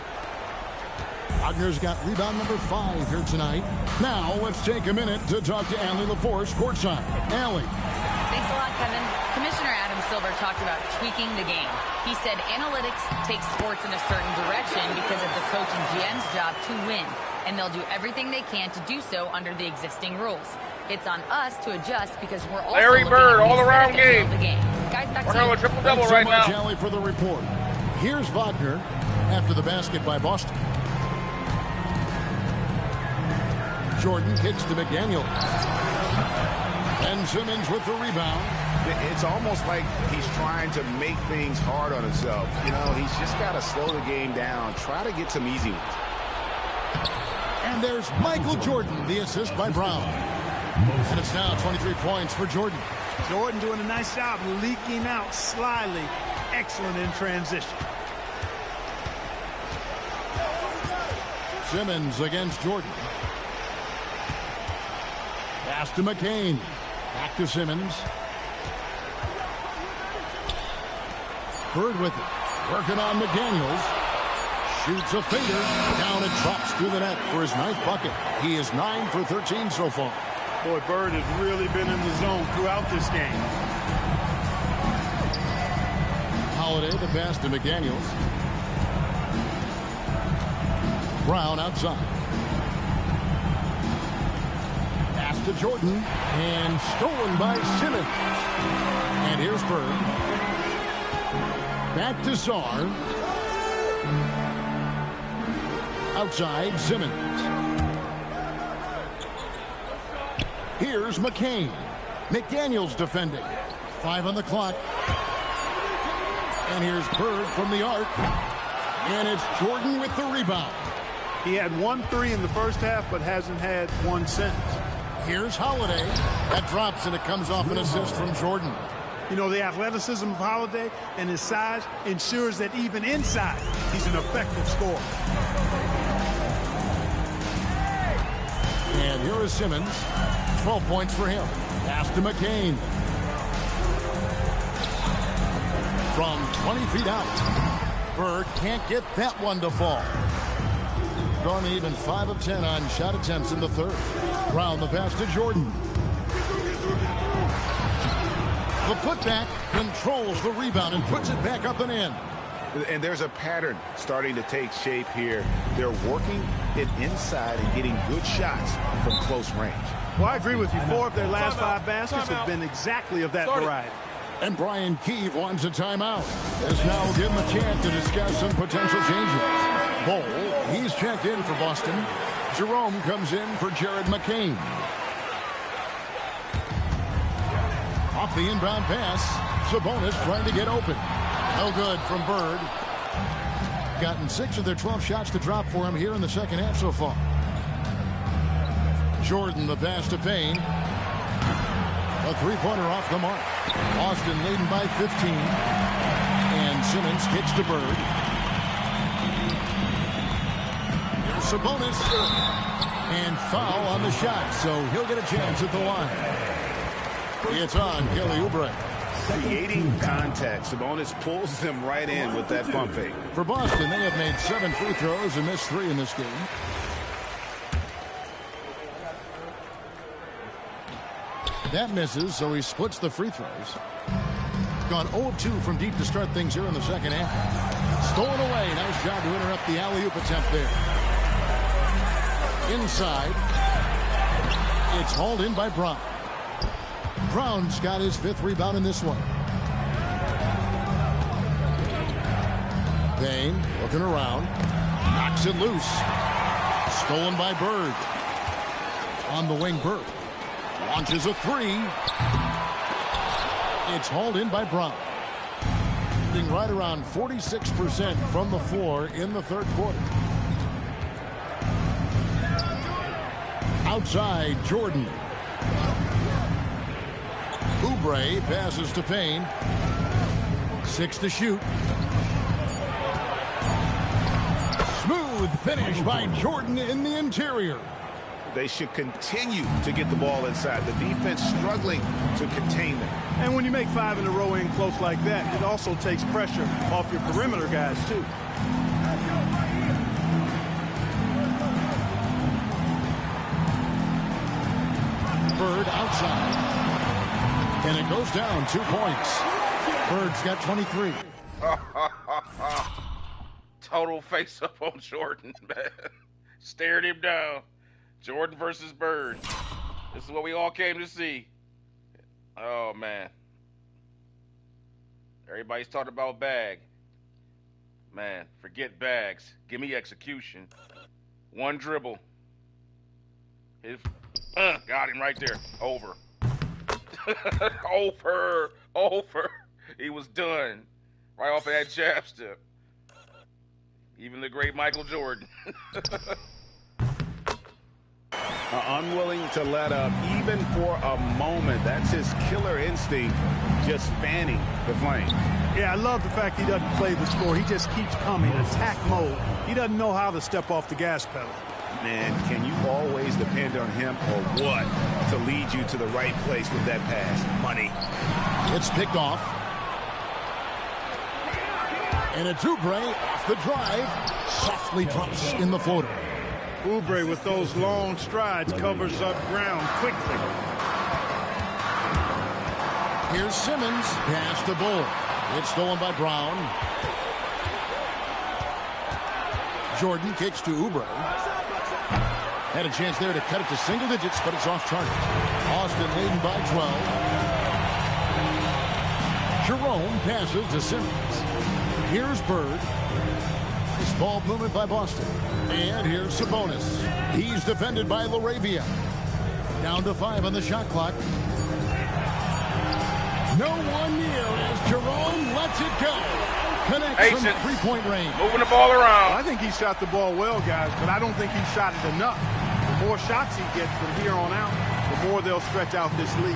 Wagner's got rebound number 5 here tonight. Now let's take a minute to talk to Allie LaForce courtside. Allie. Thanks a lot, Kevin. Commissioner Adam Silver talked about tweaking the game. He said analytics takes sports in a certain direction because it's a coach and GM's job to win, and they'll do everything they can to do so under the existing rules. It's on us to adjust because we're also Larry Bird, all-around game. Guys, back to you. Triple-double right now. Thanks so much, Allie, for the report. Here's Wagner after the basket by Boston. Jordan kicks to McDaniel. And Simmons with the rebound. It's almost like he's trying to make things hard on himself. You know, he's just got to slow the game down. Try to get some easy ones. And there's Michael Jordan, the assist by Brown. And it's now 23 points for Jordan. Jordan doing a nice job leaking out slyly. Excellent in transition. Simmons against Jordan. Pass to McCain. Back to Simmons. Bird with it. Working on McDaniels. Shoots a finger. Down and drops through the net for his 9th bucket. He is 9 for 13 so far. Boy, Bird has really been in the zone throughout this game. Holiday, the pass to McDaniels. Brown outside. Pass to Jordan. And stolen by Simmons. And here's Bird. Back to Saar. Outside, Simmons. Here's McCain. McDaniels defending. 5 on the clock. And here's Bird from the arc. And it's Jordan with the rebound. He had 1 3 in the first half, but hasn't had one since. Here's Holiday. That drops, and it comes off an assist from Jordan. You know, the athleticism of Holiday and his size ensures that even inside, he's an effective scorer. And here is Simmons. 12 points for him. Pass to McCain. From 20 feet out. Bird can't get that one to fall. Gone even 5 of 10 on shot attempts in the third. Brown the pass to Jordan. The putback controls the rebound and puts it back up and in. And there's a pattern starting to take shape here. They're working it inside and getting good shots from close range. Well, I agree with you. 4 of their last 5 baskets have been exactly of that variety. And Brian Keefe wants a timeout. As now we'll give him a chance to discuss some potential changes. Bowl, he's checked in for Boston. Jerome comes in for Jared McCain. Off the inbound pass, Sabonis trying to get open. No good from Bird. Gotten 6 of their 12 shots to drop for him here in the second half so far. Jordan the pass to Payne. A three-pointer off the mark. Boston leading by 15. And Simmons kicks to Bird. Here's Sabonis. And foul on the shot, so he'll get a chance at the line. It's on Kelly Oubre. Creating contact. Sabonis pulls them right in with that pump fake. For Boston, they have made 7 free throws and missed 3 in this game. That misses, so he splits the free throws. Gone 0 of 2 from deep to start things here in the second half. Stolen away. Nice job to interrupt the alley-oop attempt there. Inside. It's hauled in by Brown. Brown's got his 5th rebound in this one. Payne looking around. Knocks it loose. Stolen by Bird. On the wing, Bird. Launches a 3. It's hauled in by Brown. Shooting right around 46% from the floor in the third quarter. Outside, Jordan. Oubre passes to Payne. 6 to shoot. Smooth finish by Jordan in the interior. They should continue to get the ball inside. The defense struggling to contain them. And when you make 5 in a row in close like that, it also takes pressure off your perimeter guys, too. Bird outside. And it goes down 2 points. Bird's got 23. Total face-up on Jordan, man. Stared him down. Jordan versus Bird. This is what we all came to see. Oh, man. Everybody's talking about bag. Man, forget bags. Give me execution. 1 dribble. Got him right there. Over. Over. He was done. Right off of that jab step. Even the great Michael Jordan. Unwilling to let up even for a moment. That's his killer instinct, just fanning the flames. Yeah, I love the fact he doesn't play the score. He just keeps coming, attack mode. He doesn't know how to step off the gas pedal. Man, can you always depend on him or what to lead you to the right place with that pass? Money. It's picked off. And a Oubre off the drive. Softly drops in the floater. Oubre with those long strides covers up ground quickly. Here's Simmons. Pass to Bull. It's stolen by Brown. Jordan kicks to Oubre. Had a chance there to cut it to single digits, but it's off target. Austin leading by 12. Jerome passes to Simmons. Here's Bird. Nice ball movement by Boston. And here's Sabonis. He's defended by LaRavia. Down to 5 on the shot clock. No one near as Jerome lets it go. Connects from three-point range. Moving the ball around. I think he shot the ball well, guys, but I don't think he shot it enough. The more shots he gets from here on out, the more they'll stretch out this lead.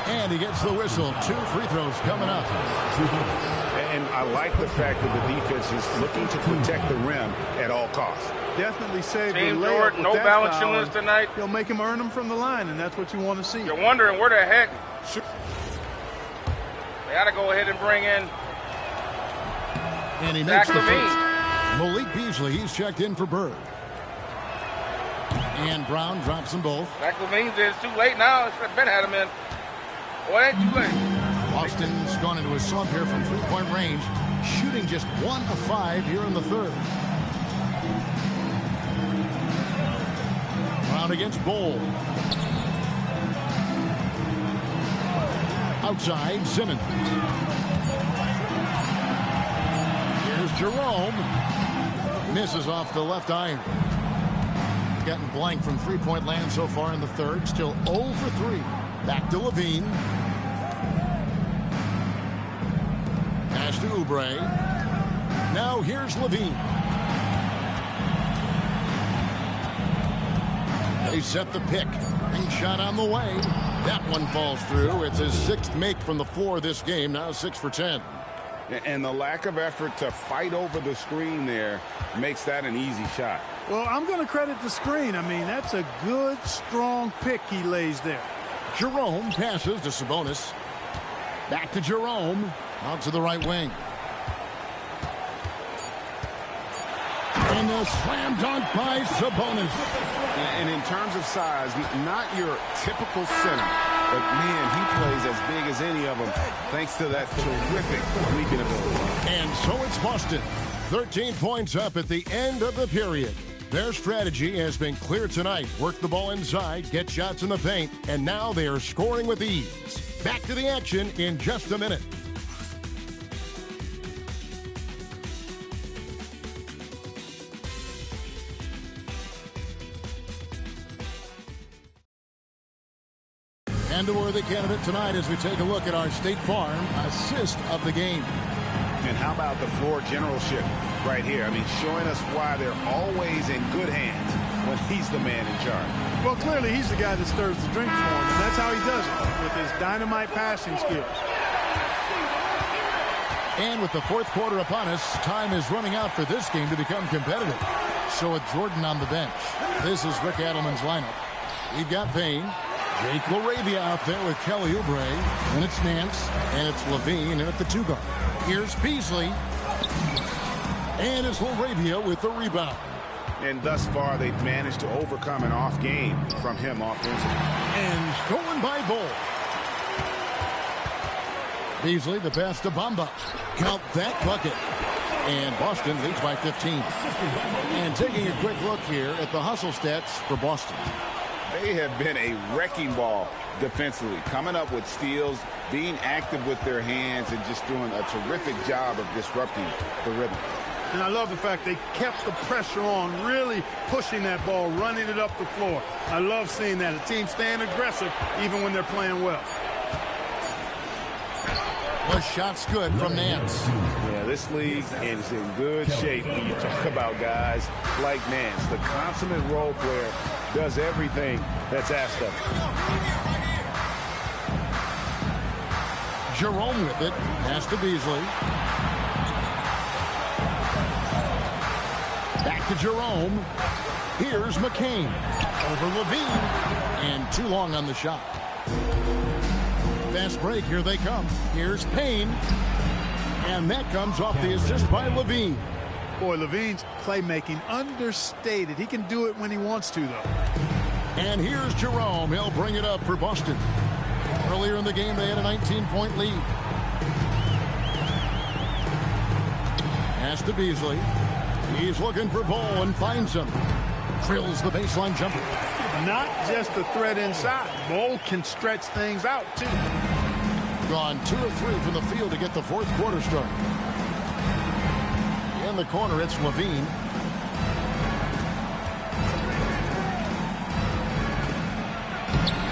And he gets the whistle. 2 free throws coming up. And I like the fact that the defense is looking to protect the rim at all costs. Definitely save the Team layup Jordan, with no that balancing foul. tonight. He'll make him earn them from the line, and that's what you want to see. You're wondering where the heck. They got to go ahead and bring in. And he makes the first. Malik Beasley, he's checked in for Bird. And Brown drops them both. Zach LaVine did. It's too late now. Should have been had him in. Boy, it ain't too late. Boston's gone into a slump here from three-point range, shooting just 1 of 5 here in the third. Brown against Bowl. Outside, Simmons. Here's Jerome. Misses off the left iron. Gotten blank from three-point land so far in the third. Still 0 for 3. Back to LaVine. Pass to Oubre. Now here's LaVine. They set the pick. Big shot on the way. That one falls through. It's his 6th make from the floor this game. Now 6 for 10. And the lack of effort to fight over the screen there makes that an easy shot. Well, I'm going to credit the screen. I mean, that's a good, strong pick he lays there. Jerome passes to Sabonis. Back to Jerome. Out to the right wing. And a slam dunk by Sabonis. And in terms of size, not your typical center. But, man, he plays as big as any of them thanks to that terrific leaping ability. And so it's Boston. 13 points up at the end of the period. Their strategy has been clear tonight. Work the ball inside, get shots in the paint, and now they are scoring with ease. Back to the action in just a minute. And a worthy candidate tonight as we take a look at our State Farm assist of the game. And how about the floor generalship right here? I mean, showing us why they're always in good hands when he's the man in charge. Well, clearly he's the guy that stirs the drink for him, and that's how he does it, with his dynamite passing skills. And with the fourth quarter upon us, time is running out for this game to become competitive. So with Jordan on the bench, this is Rick Adelman's lineup. We've got Payne, Jake LaRavia out there with Kelly Oubre, and it's Nance, and it's LaVine, and at the 2 guard. Here's Beasley, and it's LaRavia with the rebound. And thus far, they've managed to overcome an off game from him offensively. And stolen by Bull. Beasley, the pass to Bamba. Count that bucket. And Boston leads by 15. And taking a quick look here at the hustle stats for Boston. They have been a wrecking ball defensively, coming up with steals, being active with their hands, and just doing a terrific job of disrupting the rhythm. And I love the fact they kept the pressure on, really pushing that ball, running it up the floor. I love seeing that. A team staying aggressive even when they're playing well. The shot's good from Nance. Yeah, this league is in good shape when you talk about guys like Nance. The consummate role player does everything that's asked of him. Jerome with it. Pass to Beasley. Back to Jerome. Here's McCain. Over LaVine. And too long on the shot. Fast break. Here they come. Here's Payne. And that comes off the assist by LaVine. Boy, LaVine's playmaking understated. He can do it when he wants to, though. And here's Jerome. He'll bring it up for Boston. Earlier in the game, they had a 19-point lead. Pass to Beasley. He's looking for Bull and finds him. Drills the baseline jumper. Not just a threat inside. Bull can stretch things out, too. Gone 2 of 3 from the field to get the fourth quarter started. In the corner, it's LaVine.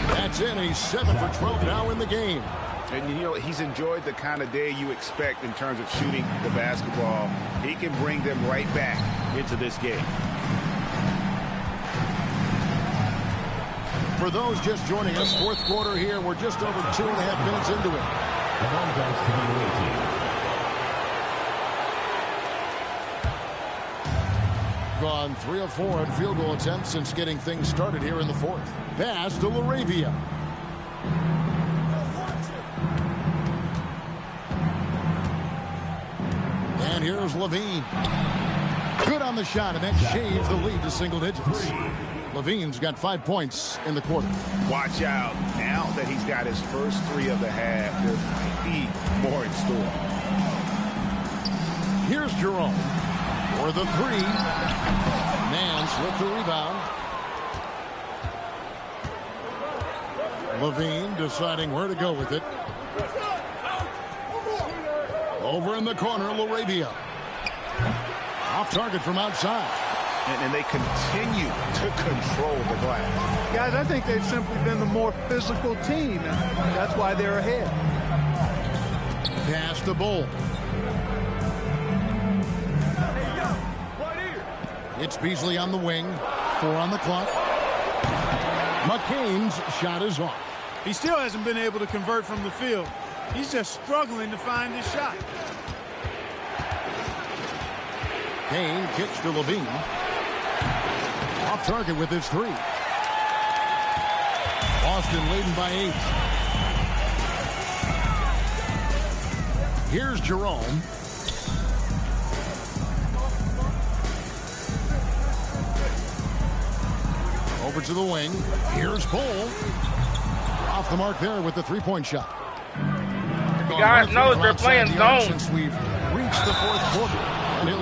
That's in. He's 7 for 12 now in the game. And, you know, he's enjoyed the kind of day you expect in terms of shooting the basketball. He can bring them right back into this game. For those just joining us, fourth quarter here. We're just over 2.5 minutes into it. The ball goes to the away team. Gone 3 of 4 on field goal attempts since getting things started here in the fourth. Pass to Laravia. And here's Levine. Good on the shot, and that shaves the lead to single digits. Levine's got 5 points in the quarter. Watch out. Now that he's got his first 3 of the half, there might be more in store. Here's Jerome for the 3. Nance with the rebound. Levine deciding where to go with it. Over in the corner, Laravia. Off target from outside. And they continue to control the glass. Guys, I think they've simply been the more physical team, and that's why they're ahead. Pass to Bull. It's Beasley on the wing. 4 on the clock. McCain's shot is off. He still hasn't been able to convert from the field. He's just struggling to find his shot. Kane kicks to Levine. Off target with his 3. Boston leading by 8. Here's Jerome. Over to the wing. Here's Bull. Off the mark there with the 3-point shot. You guys know they're playing zone. Since we've reached the fourth quarter.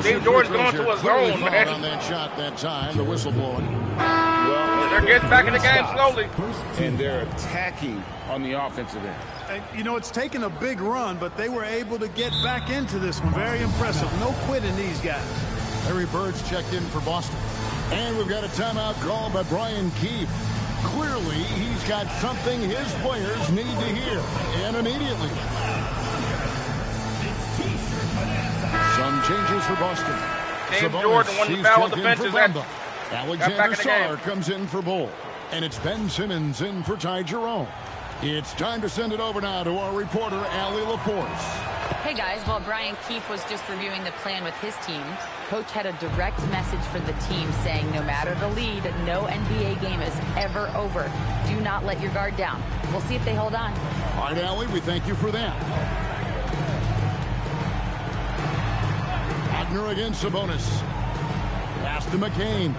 Steve Jordan's going to a zone, man. On that shot that time, the whistle blowing. Well, they're getting back in the game slowly. And they're attacking on the offensive end. And, you know, it's taken a big run, but they were able to get back into this one. Very impressive. No quitting these guys. Larry Bird's checked in for Boston. And we've got a timeout called by Brian Keefe. Clearly, he's got something his players need to hear, and immediately. Some changes for Boston. James Jordan won the foul with the benches. Alexander Sarr comes in for Bull. And it's Ben Simmons in for Ty Jerome. It's time to send it over now to our reporter, Allie LaForce. Hey guys, while Brian Keefe was just reviewing the plan with his team, Coach had a direct message for the team saying no matter the lead, no NBA game is ever over. Do not let your guard down. We'll see if they hold on. All right, Allie, we thank you for that. Wagner against Sabonis. Pass to McCain.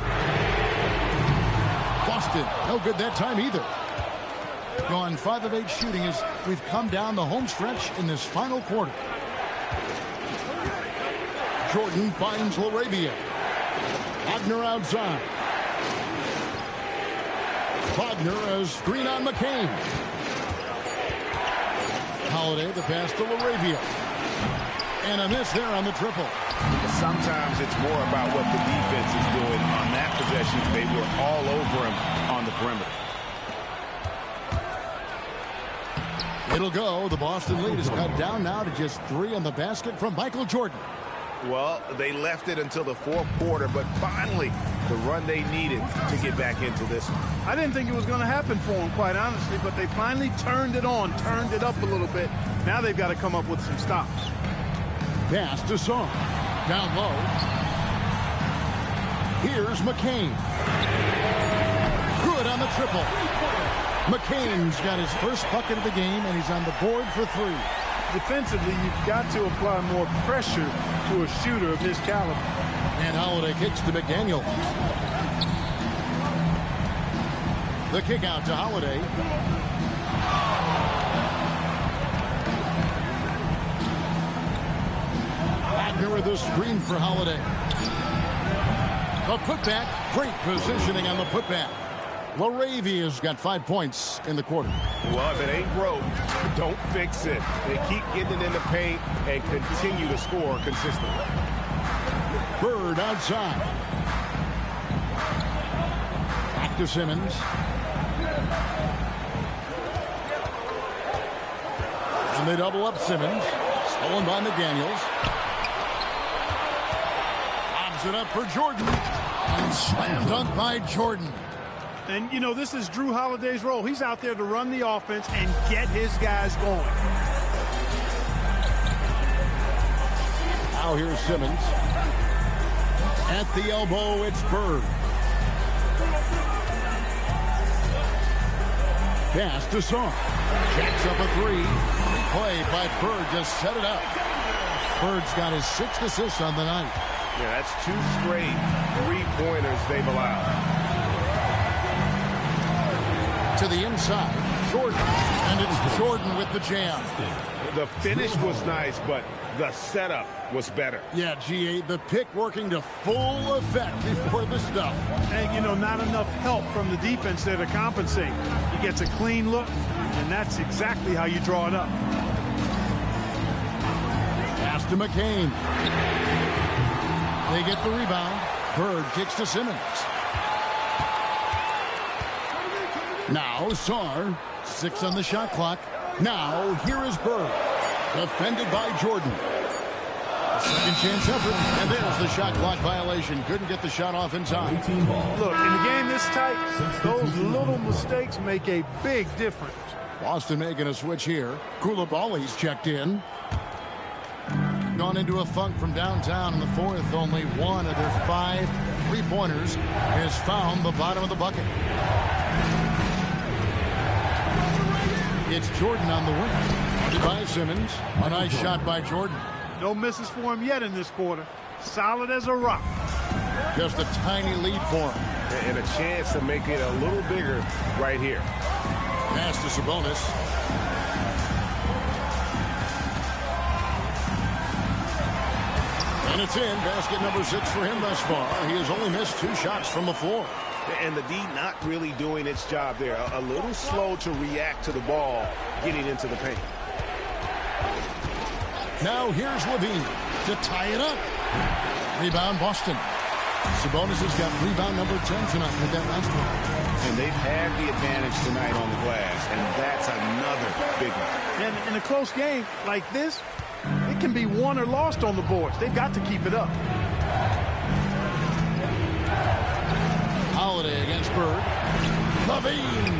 Boston, no good that time either. Gone 5 of 8 shooting as we've come down the home stretch in this final quarter. Jordan finds Laravia. Wagner outside. Wagner has screen on McCain. Holiday, the pass to Laravia. And a miss there on the triple. Sometimes it's more about what the defense is doing on that possession. They were all over him on the perimeter. It'll go. The Boston lead is cut down now to just 3 on the basket from Michael Jordan. Well, they left it until the fourth quarter, but finally the run they needed to get back into this one. I didn't think it was going to happen for them, quite honestly, but they finally turned it on, turned it up a little bit. Now they've got to come up with some stops. Pass to Sarr. Down low. Here's McCain. Good on the triple. McCain's got his first bucket of the game, and he's on the board for 3. Defensively, you've got to apply more pressure to a shooter of his caliber. And Holiday kicks to McDaniel. The kick out to Holiday. Wagner with a screen for Holiday. A putback. Great positioning on the putback. Laravia's got 5 points in the quarter. Well, if it ain't broke, don't fix it. They keep getting it in the paint and continue to score consistently. Bird outside. Back to Simmons. And they double up Simmons. Stolen by McDaniels. Lobs it up for Jordan. And slam dunk by Jordan. And, you know, this is Drew Holiday's role. He's out there to run the offense and get his guys going. Now here's Simmons. At the elbow, it's Bird. Pass to Song. Jacks up a three. Play by Bird to set it up. Bird's got his 6th assist on the night. Yeah, that's 2 straight 3-pointers they've allowed. To the inside, Jordan. And it's Jordan with the jam. The finish was nice, but the setup was better. Yeah, GA, the pick working to full effect before the stuff. And, you know, not enough help from the defense there to compensate. He gets a clean look, and that's exactly how you draw it up. Pass to McCain. They get the rebound. Bird kicks to Simmons. Now Sarr. 6 on the shot clock. Now here is Bird. Defended by Jordan. A second chance effort. And there's the shot clock violation. Couldn't get the shot off in time. Look, in a game this tight, those little mistakes make a big difference. Boston making a switch here. Koulibaly's checked in. Gone into a funk from downtown in the 4th. Only one of their 5 3-pointers has found the bottom of the bucket. It's Jordan on the wing. By Simmons. A nice shot by Jordan. No misses for him yet in this quarter. Solid as a rock. Just a tiny lead for him. And a chance to make it a little bigger right here. Pass to Sabonis. And it's in. Basket number 6 for him thus far. He has only missed 2 shots from the floor. And the D not really doing its job there. A little slow to react to the ball getting into the paint. Now here's Levine to tie it up. Rebound Boston. Sabonis has got rebound number 10 tonight with that last one. And they've had the advantage tonight on the glass, and that's another big one. And in a close game like this, it can be won or lost on the boards. They've got to keep it up. Holiday against Bird. Levine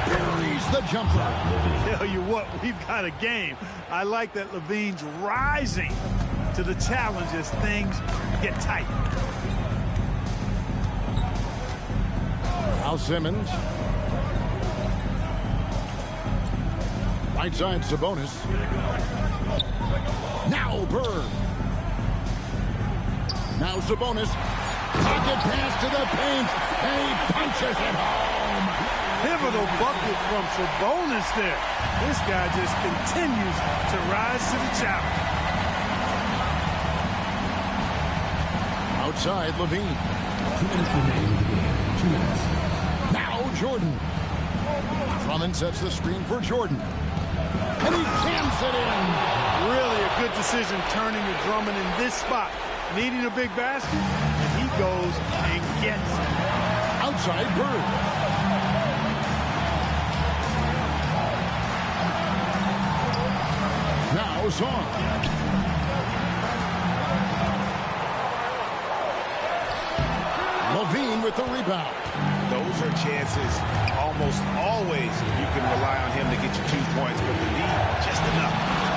buries the jumper. Tell you what, we've got a game. I like that Levine's rising to the challenge as things get tight. Now Simmons. Right side Sabonis. Now Bird. Now Sabonis. Pocket pass to the paint, and he punches it home. Pivotal bucket from Sabonis there. This guy just continues to rise to the challenge. Outside, Levine. 2 minutes remaining in the game. 2 minutes. Now Jordan. Drummond sets the screen for Jordan. And he jams it in. Really a good decision turning to Drummond in this spot. Needing a big basket, and he goes and gets it. Outside Bird. Now Song. Levine with the rebound. Those are chances almost always you can rely on him to get you 2 points, but the D just enough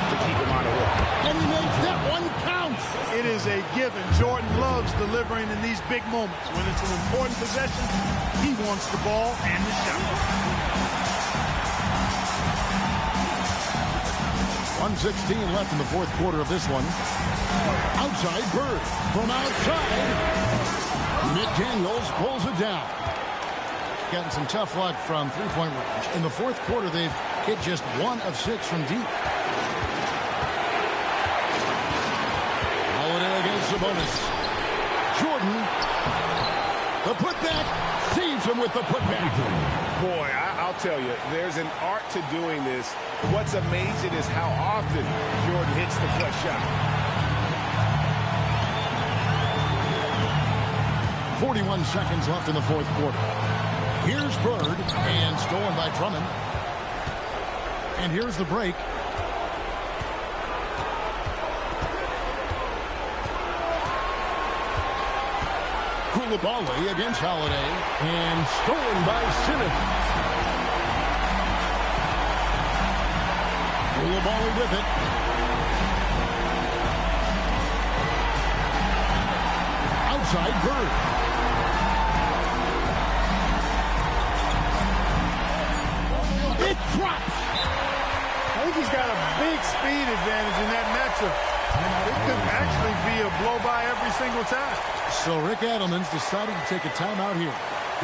to keep him out of work. And he makes that one count. It is a given. Jordan loves delivering in these big moments. When it's an important possession, he wants the ball and the shot. 1:16 left in the 4th quarter of this one. Outside Bird. From outside, McDaniels pulls it down. Gotten some tough luck from 3-point range. In the 4th quarter, they've hit just 1 of 6 from deep. Holiday against Sabonis. Jordan. The putback. Saves him with the putback. Boy, I'll tell you, there's an art to doing this. What's amazing is how often Jordan hits the clutch shot. 41 seconds left in the 4th quarter. Here's Bird, and stolen by Drummond. And here's the break. Coulibaly against Holiday, and stolen by Simmons. Coulibaly with it. Outside Bird. It drops. I think he's got a big speed advantage in that matchup. It could actually be a blow-by every single time. So Rick Adelman's decided to take a timeout here.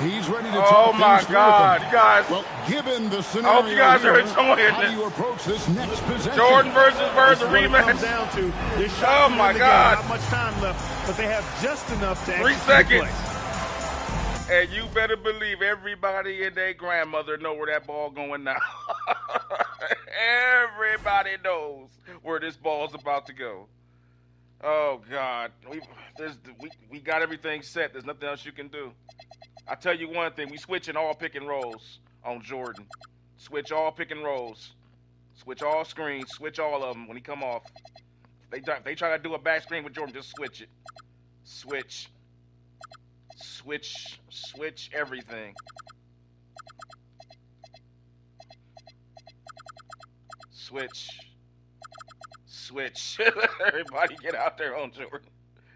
He's ready to Oh my God, you guys. Well, given the I scenario, hope you guys are enjoying how this. do you approach this next possession? Jordan versus Bird, the rematch. Comes down to this shot. Oh my God. Not much time left, but they have just enough to 3 execute seconds. the play. And you better believe everybody and their grandmother know where that ball going now. Everybody knows where this ball's about to go. Oh God, we got everything set. There's nothing else you can do. I tell you one thing: we switching all pick and rolls on Jordan. Switch all pick and rolls. Switch all screens. Switch all of them when he come off. If they try to do a back screen with Jordan, just switch it. Switch. Switch everything. Switch. Everybody get out there on Jordan.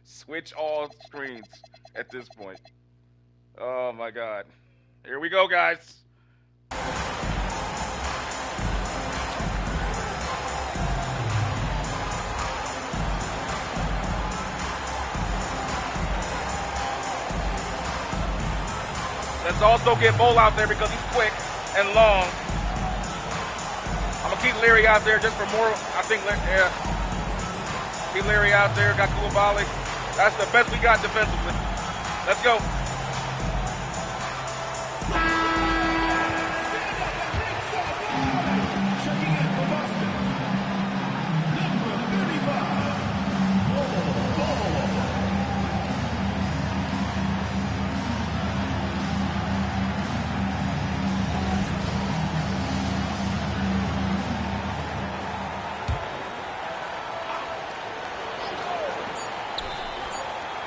Switch all screens at this point. Oh my God. Here we go, guys. Let's also get Bull out there because he's quick and long. I'm going to keep Larry out there just for more. I think, yeah. Keep Larry out there. Got Coulibaly. That's the best we got defensively. Let's go.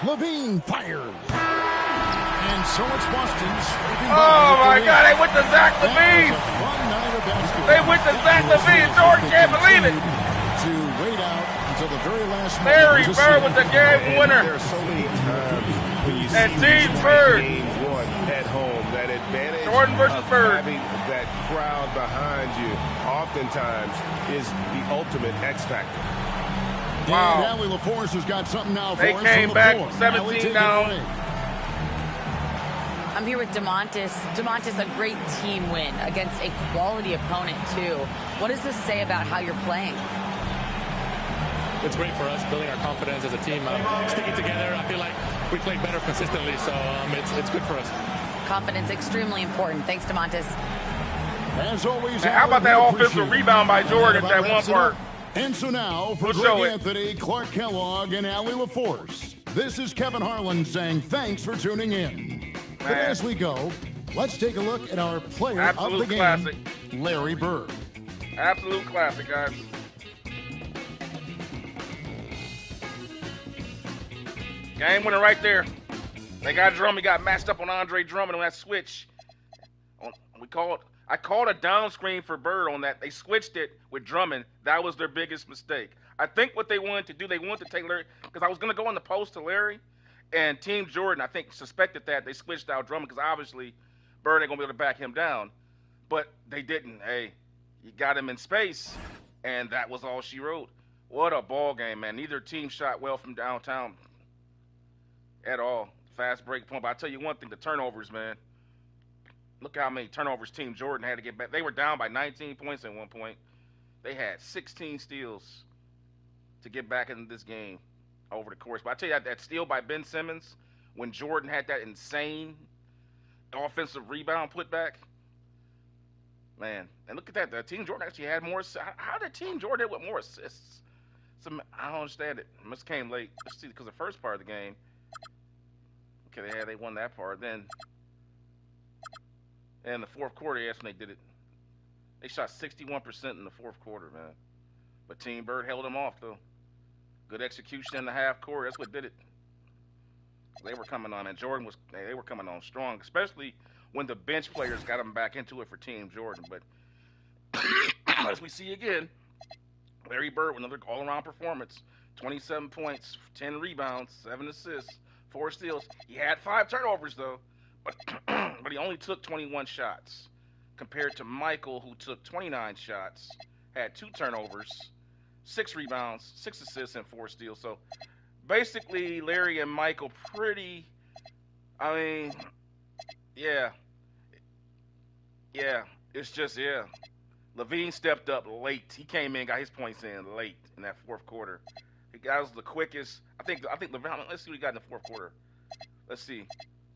Levine fires. And so it's Boston's. Oh my God, they went to Zach Levine. They went to Zach Levine. Jordan can't believe it. To wait out until the very last Larry Bird with the game winner. There are so many times when you And see Team Bird. games won at home, that advantage Jordan versus of Bird. having that crowd behind you oftentimes is the ultimate X factor. Wow. And Allie LaForce has got something now for They us came from the back floor. 17 down. I'm here with DeMontis. DeMontis, a great team win against a quality opponent, too. What does this say about how you're playing? It's great for us, building our confidence as a team, sticking together. I feel like we played better consistently, so it's good for us. Confidence extremely important. Thanks, DeMontis. As always, Man, how about that offensive rebound by Jordan at that one part? And so now, for Greg Anthony, Clark Kellogg, and Allie LaForce, this is Kevin Harlan saying thanks for tuning in. But as we go, let's take a look at our player of the game, classic. Larry Bird. Absolute classic, guys. Game winner right there. They got Drummond. He got matched up on Andre Drummond on that switch. I called a down screen for Bird on that. They switched it with Drummond. That was their biggest mistake. I think what they wanted to do, they wanted to take Larry, because I was going to go on the post to Larry, and Team Jordan, I think, suspected that. They switched out Drummond because obviously Bird ain't going to be able to back him down. But they didn't. Hey, you got him in space, and that was all she wrote. What a ball game, man. Neither team shot well from downtown at all. Fast break point. But I tell you one thing, the turnovers, man. Look how many turnovers Team Jordan had to get back. They were down by 19 points at one point. They had 16 steals to get back in this game over the course. But I tell you, that steal by Ben Simmons, when Jordan had that insane offensive rebound put back, man. And look at that. The Team Jordan actually had more. How did Team Jordan with more assists? I don't understand it. It must came late. Let's see, because the first part of the game, okay, they won that part. Then in the fourth quarter, yes, when they did it. They shot 61% in the fourth quarter, man. But Team Bird held them off, though. Good execution in the half court. That's what did it. They were coming on, and they were coming on strong, especially when the bench players got them back into it for Team Jordan. But as we see again, Larry Bird with another all-around performance, 27 points, 10 rebounds, 7 assists, 4 steals. He had 5 turnovers though, but he only took 21 shots, compared to Michael, who took 29 shots, had 2 turnovers, 6 rebounds, 6 assists, and 4 steals. So basically, Larry and Michael pretty, I mean, yeah, it's just, Levine stepped up late. He came in, got his points in late in that fourth quarter. He was the quickest. I think Levine, let's see what he got in the fourth quarter. Let's see.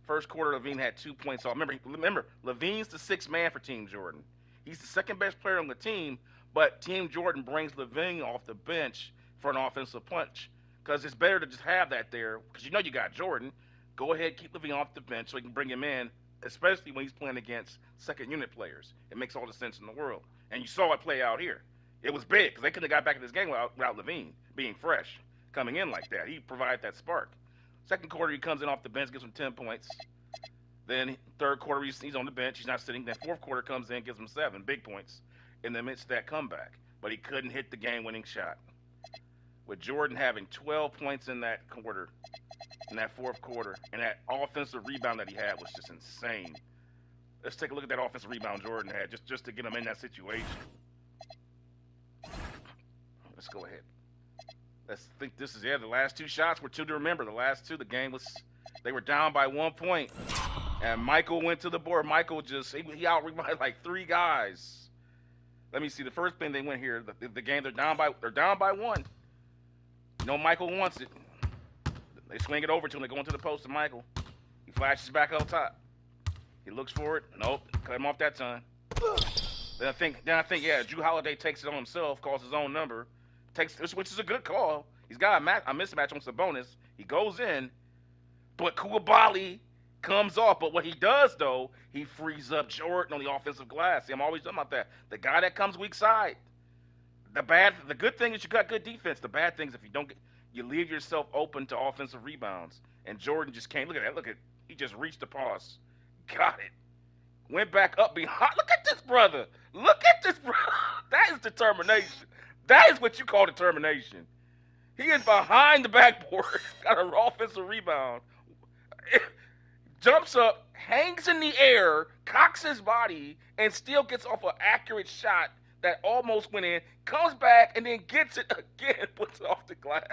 First quarter, Levine had 2 points off. Remember, Levine's the 6th man for Team Jordan. He's the second best player on the team, but Team Jordan brings Levine off the bench for an offensive punch. Because it's better to just have that there, because you know you got Jordan. Go ahead, keep Levine off the bench so you can bring him in, especially when he's playing against second unit players. It makes all the sense in the world. And you saw it play out here. It was big, because they couldn't have got back in this game without Levine being fresh, coming in like that. He provided that spark. Second quarter, he comes in off the bench, gives him 10 points. Then third quarter, he's on the bench. He's not sitting. Then fourth quarter comes in, gives him 7 big points in the midst of that comeback. But he couldn't hit the game-winning shot. With Jordan having 12 points in that quarter, in that fourth quarter, and that offensive rebound that he had was just insane. Let's take a look at that offensive rebound Jordan had, just to get him in that situation. Let's go ahead. Let's think this is, the last 2 shots were 2 to remember. The last 2, the game was, they were down by 1 point. And Michael went to the board. Michael he out-rebounded like 3 guys. Let me see, the first thing they went here, the game, they're down by 1. You know Michael wants it. They swing it over to him. They go into the post to Michael. He flashes back up top. He looks for it. Nope. Cut him off that time. Then I think, Drew Holiday takes it on himself, calls his own number, which is a good call. He's got a mismatch on Sabonis. He goes in, but Koulibaly comes off. But what he does, though, he frees up Jordan on the offensive glass. See, I'm always talking about that. The guy that comes weak side. The good thing is you got good defense. The bad thing is if you leave yourself open to offensive rebounds. And Jordan just can't. Look at that. He just reached the pass. Got it. Went back up behind. Look at this brother. That is determination. That is what you call determination. He is behind the backboard. Got an offensive rebound. Jumps up, hangs in the air, cocks his body, and still gets off an accurate shot that almost went in, comes back, and then gets it again, puts it off the glass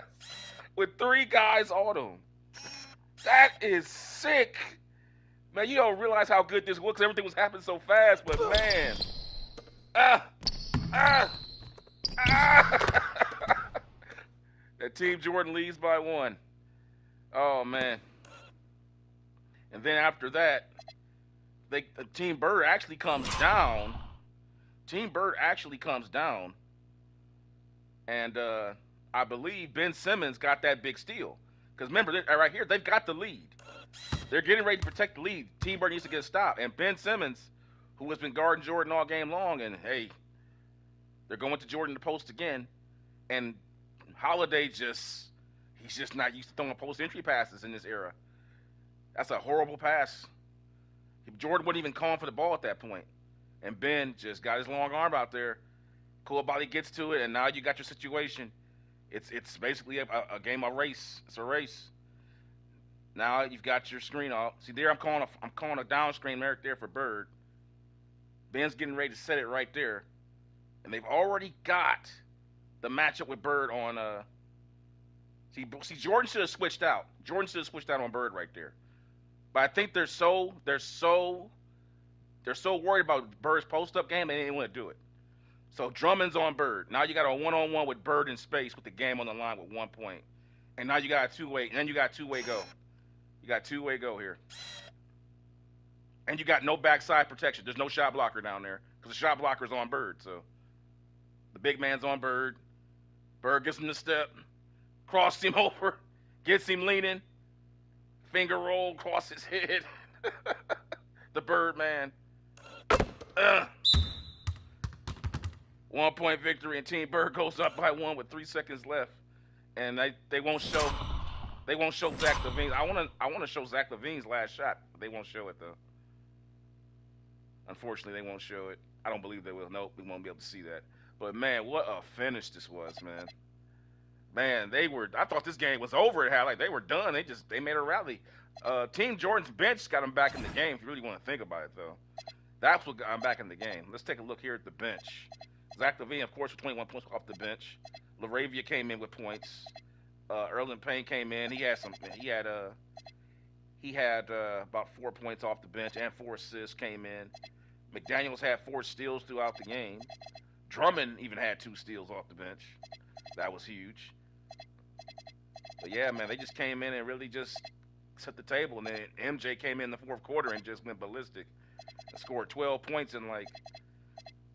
with 3 guys on him. That is sick. Man, you don't realize how good this was. Everything was happening so fast, but man. That Team Jordan leads by 1. Oh, man. And then after that, Team Bird actually comes down. And I believe Ben Simmons got that big steal. Because remember, right here, they've got the lead. They're getting ready to protect the lead. Team Bird needs to get a stop. And Ben Simmons, who has been guarding Jordan all game long, and hey, they're going to Jordan to post again. And Holiday he's just not used to throwing post-entry passes in this era. That's a horrible pass. Jordan wasn't even calling for the ball at that point. And Ben just got his long arm out there. Koulibaly gets to it, and now you got your situation. It's basically a game of race. It's a race. Now you've got your screen off. See there, I'm calling a down screen right there for Bird. Ben's getting ready to set it right there, and they've already got the matchup with Bird on. See, Jordan should have switched out. Jordan should have switched out on Bird right there. But I think they're so worried about Bird's post-up game, they didn't want to do it. So Drummond's on Bird. Now you got a one-on-one with Bird in space with the game on the line with 1 point. And now you got a two-way, and then you got two-way go. You got two-way go here. And you got no backside protection. There's no shot blocker down there because the shot blocker's on Bird. So the big man's on Bird. Bird gets him the step, crosses him over, gets him leaning, finger roll across his head. The Bird man. 1 point victory, and Team Bird goes up by 1 with 3 seconds left. And they won't show They won't show Zach LaVine's. I wanna show Zach LaVine's last shot, but they won't show it though. Unfortunately, they won't show it. I don't believe they will. Nope, we won't be able to see that. But man, what a finish this was, man. Man, I thought this game was over at half. Like they were done. They made a rally. Team Jordan's bench got them back in the game. If you really want to think about it, though, that's what got them back in the game. Let's take a look here at the bench. Zach LaVine, of course, with 21 points off the bench. LaRavia came in with points. Erlen Payne came in. He had about 4 points off the bench and 4 assists came in. McDaniels had 4 steals throughout the game. Drummond even had 2 steals off the bench. That was huge. But yeah, man, they just came in and really just set the table. And then MJ came in the fourth quarter and just went ballistic and scored 12 points in like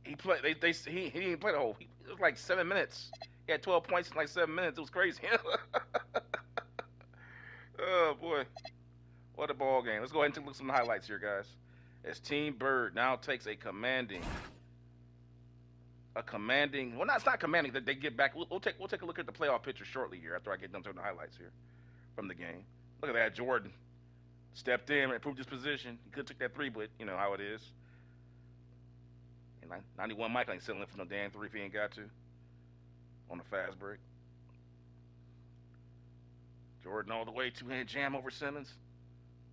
he didn't play the whole. It was like 7 minutes. He had 12 points in like 7 minutes. It was crazy. Oh boy, what a ball game. Let's go ahead and look at some highlights here, guys. As Team Bird now takes a commanding. Well, it's not commanding that they get back. We'll take a look at the playoff picture shortly here after I get done doing the highlights here from the game. Look at that, Jordan stepped in and improved his position. He could have took that 3, but you know how it is. And 91 Michael ain't settling for no damn 3 if he ain't got to on the fast break. Jordan all the way, 2-hand jam over Simmons.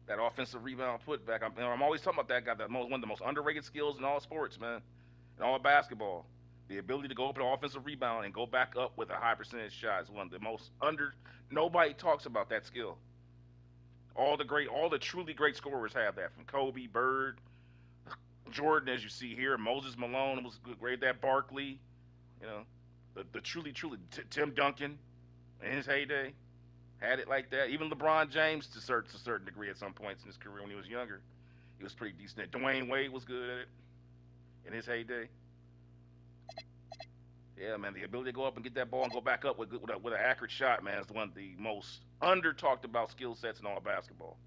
That offensive rebound putback. I'm always talking about that guy. One of the most underrated skills in all sports, man, in all basketball. The ability to go up an offensive rebound and go back up with a high percentage shot is one of the most nobody talks about that skill. All the truly great scorers have that, from Kobe, Bird, Jordan, as you see here. Moses Malone was great. That Barkley, you know, the truly Tim Duncan in his heyday had it like that. Even LeBron James to a certain degree at some points in his career when he was younger, he was pretty decent. Dwayne Wade was good at it in his heyday. Yeah, man, the ability to go up and get that ball and go back up with an accurate shot, man, is one of the most under-talked about skill sets in all basketball.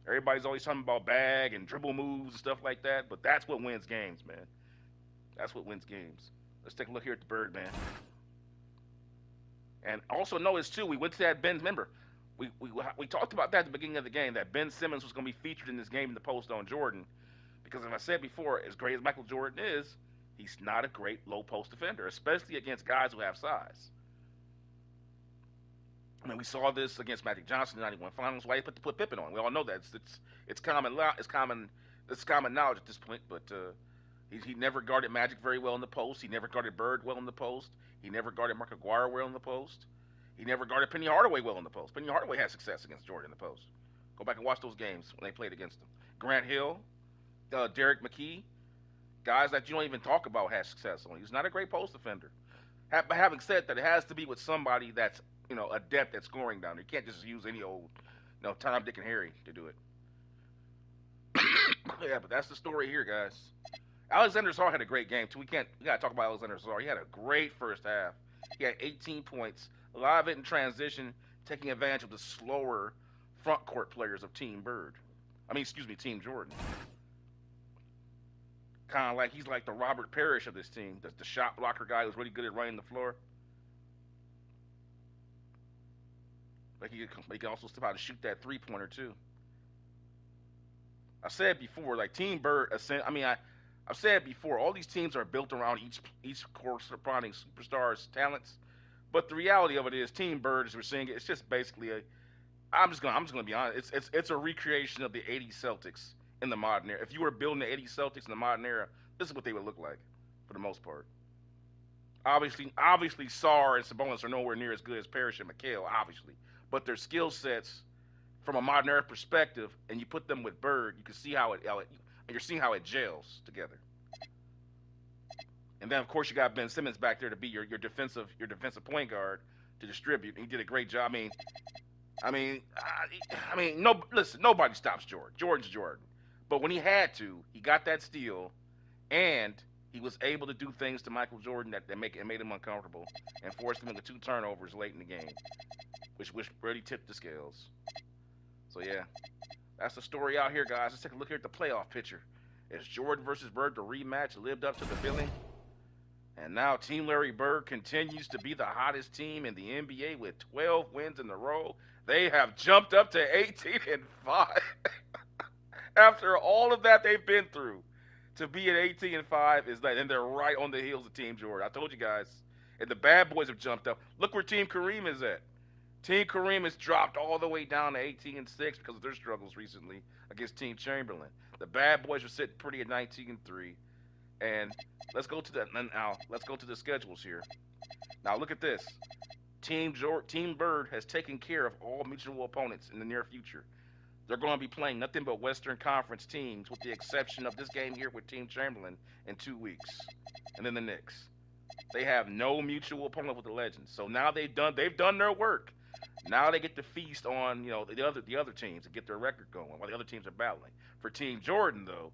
Everybody's always talking about bag and dribble moves and stuff like that, but that's what wins games, man. That's what wins games. Let's take a look here at the Bird, man. And also notice, too, we went to that Ben, remember, we talked about that at the beginning of the game, that Ben Simmons was going to be featured in this game in the post on Jordan, because as I said before, as great as Michael Jordan is, he's not a great low-post defender, especially against guys who have size. I mean, we saw this against Magic Johnson in the '91 Finals. Why he put Pippen on? We all know that. It's common knowledge at this point. But he never guarded Magic very well in the post. He never guarded Bird well in the post. He never guarded Mark Aguirre well in the post. He never guarded Penny Hardaway well in the post. Penny Hardaway had success against Jordan in the post. Go back and watch those games when they played against him. Grant Hill, Derek McKee. Guys that you don't even talk about had success on. He's not a great post defender. But having said that, it has to be with somebody that's, you know, adept at scoring down there. You can't just use any old, you know, Tom, Dick, and Harry to do it. Yeah, but that's the story here, guys. Alexander Sarr had a great game, too. We got to talk about Alexander Sarr. He had a great first half. He had 18 points. A lot of it in transition, taking advantage of the slower front court players of Team Jordan. Kind of like he's like the Robert Parrish of this team, the shot blocker guy who's really good at running the floor. But he can also step out and shoot that 3-pointer too. I said before, like Team Bird. I've said before, all these teams are built around each corresponding superstar's talents. But the reality of it is, Team Bird, as we're seeing it, it's just basically I'm just gonna be honest. It's a recreation of the '80s Celtics in the modern era. If you were building the '80s Celtics in the modern era, this is what they would look like for the most part. Obviously, Sarr and Sabonis are nowhere near as good as Parrish and McHale, obviously. But their skill sets, from a modern era perspective, and you put them with Bird, you can see how you're seeing how it gels together. And then, of course, you got Ben Simmons back there to be your defensive point guard to distribute. And he did a great job. Listen, nobody stops Jordan. Jordan's Jordan. But when he had to, he got that steal, and he was able to do things to Michael Jordan that made him uncomfortable and forced him into 2 turnovers late in the game, which really tipped the scales. So, yeah, that's the story out here, guys. Let's take a look here at the playoff picture. As Jordan versus Bird, the rematch, lived up to the billing. And now Team Larry Bird continues to be the hottest team in the NBA with 12 wins in a row. They have jumped up to 18-5. After all of that they've been through, to be at 18-5 is that, and they're right on the heels of Team Jordan. I told you guys. And the bad boys have jumped up. Look where Team Kareem is at. Team Kareem has dropped all the way down to 18-6 because of their struggles recently against Team Chamberlain. The bad boys are sitting pretty at 19-3. And let's go to the schedules here. Now look at this. Team Bird has taken care of all mutual opponents in the near future. They're going to be playing nothing but Western Conference teams, with the exception of this game here with Team Chamberlain in 2 weeks, and then the Knicks. They have no mutual opponent with the Legends. So now they've done their work. Now they get to feast on the other teams and get their record going while the other teams are battling. For Team Jordan though,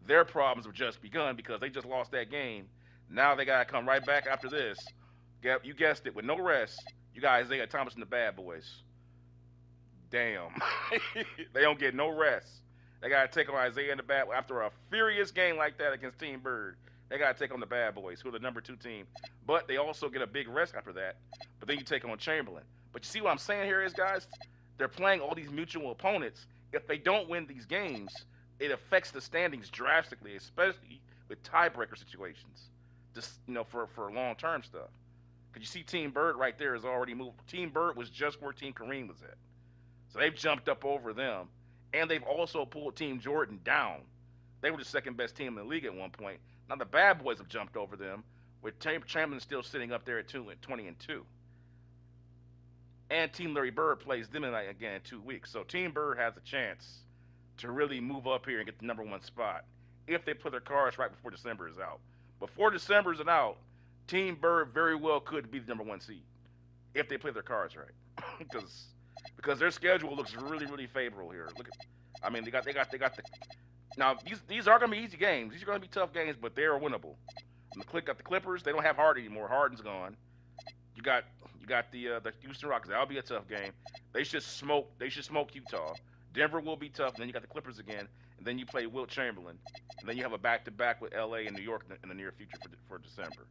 their problems have just begun because they just lost that game. Now they gotta come right back after this. You guessed it, with no rest. You got Isaiah Thomas and the Bad Boys. Damn. They don't get no rest. They got to take on Isaiah and the Bad Boys. After a furious game like that against Team Bird, they got to take on the Bad Boys, who are the number 2 team. But they also get a big rest after that. But then you take on Chamberlain. But you see what I'm saying here is, guys? They're playing all these mutual opponents. If they don't win these games, it affects the standings drastically, especially with tiebreaker situations. Just, for long-term stuff. Because you see Team Bird right there has already moved. Team Bird was just where Team Kareem was at. So they've jumped up over them. And they've also pulled Team Jordan down. They were the second best team in the league at one point. Now the Bad Boys have jumped over them, with Chamberlain still sitting up there at 20-2. And Team Larry Bird plays them again in 2 weeks. So Team Bird has a chance to really move up here and get the number 1 spot if they put their cards right before December is out. Before December is out, Team Bird very well could be the number 1 seed if they play their cards right. because their schedule looks really, really favorable here. They got the. Now these are going to be easy games. These are going to be tough games, but they are winnable. And got the Clippers. They don't have Harden anymore. Harden's gone. You got the Houston Rockets. That'll be a tough game. They should smoke Utah. Denver will be tough. And then you got the Clippers again. And then you play Wilt Chamberlain. And then you have a back-to-back with LA and New York in the near future for December.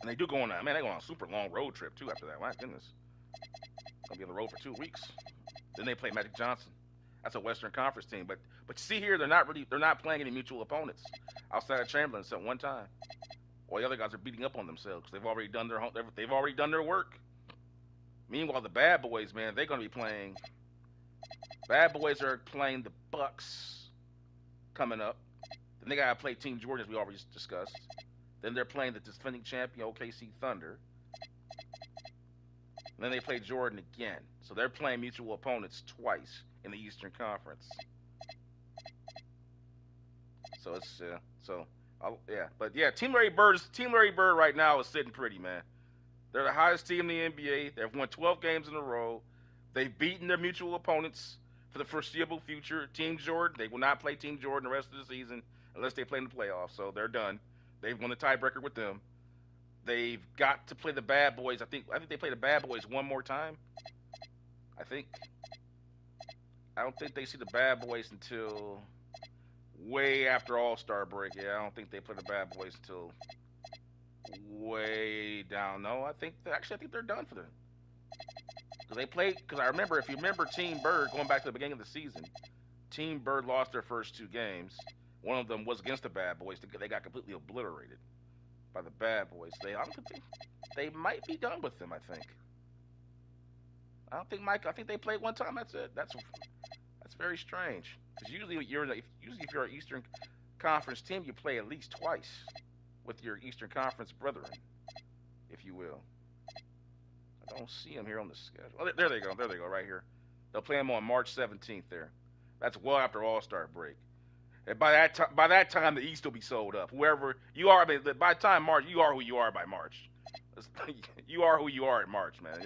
And they do go on they go on a super long road trip too after that. My goodness. They'll be on the road for 2 weeks. Then they play Magic Johnson. That's a Western Conference team. But you see here, they're not playing any mutual opponents outside of Chamberlain except one time. All the other guys are beating up on themselves because they've already done their work. Meanwhile, the Bad Boys, man, they're going to be playing. Bad Boys are playing the Bucks coming up. Then they got to play Team Jordan, as we already discussed. Then they're playing the defending champion OKC Thunder. And then they play Jordan again. So they're playing mutual opponents twice in the Eastern Conference. So it's but yeah, Team Larry Bird right now is sitting pretty, man. They're the hottest team in the NBA. They've won 12 games in a row. They've beaten their mutual opponents for the foreseeable future. Team Jordan, they will not play Team Jordan the rest of the season unless they play in the playoffs. So they're done. They've won the tiebreaker with them. They've got to play the Bad Boys. I think they play the Bad Boys one more time. I don't think they see the Bad Boys until way after All-Star break. Yeah, I don't think they play the Bad Boys until way down. No, I think they're done for them. Because I remember, if you remember Team Bird, going back to the beginning of the season, Team Bird lost their first 2 games. One of them was against the Bad Boys. They got completely obliterated by the Bad Boys. They might be done with them, I think. I think they played one time. That's it. That's very strange. Because usually if you're an Eastern Conference team, you play at least twice with your Eastern Conference brethren, if you will. I don't see them here on the schedule. Oh, there they go. There they go, right here. They'll play them on March 17th there. That's well after All-Star break. And by that time, the East will be sold up. Whoever you are, by the time March, you are who you are by March. You are who you are at March, man.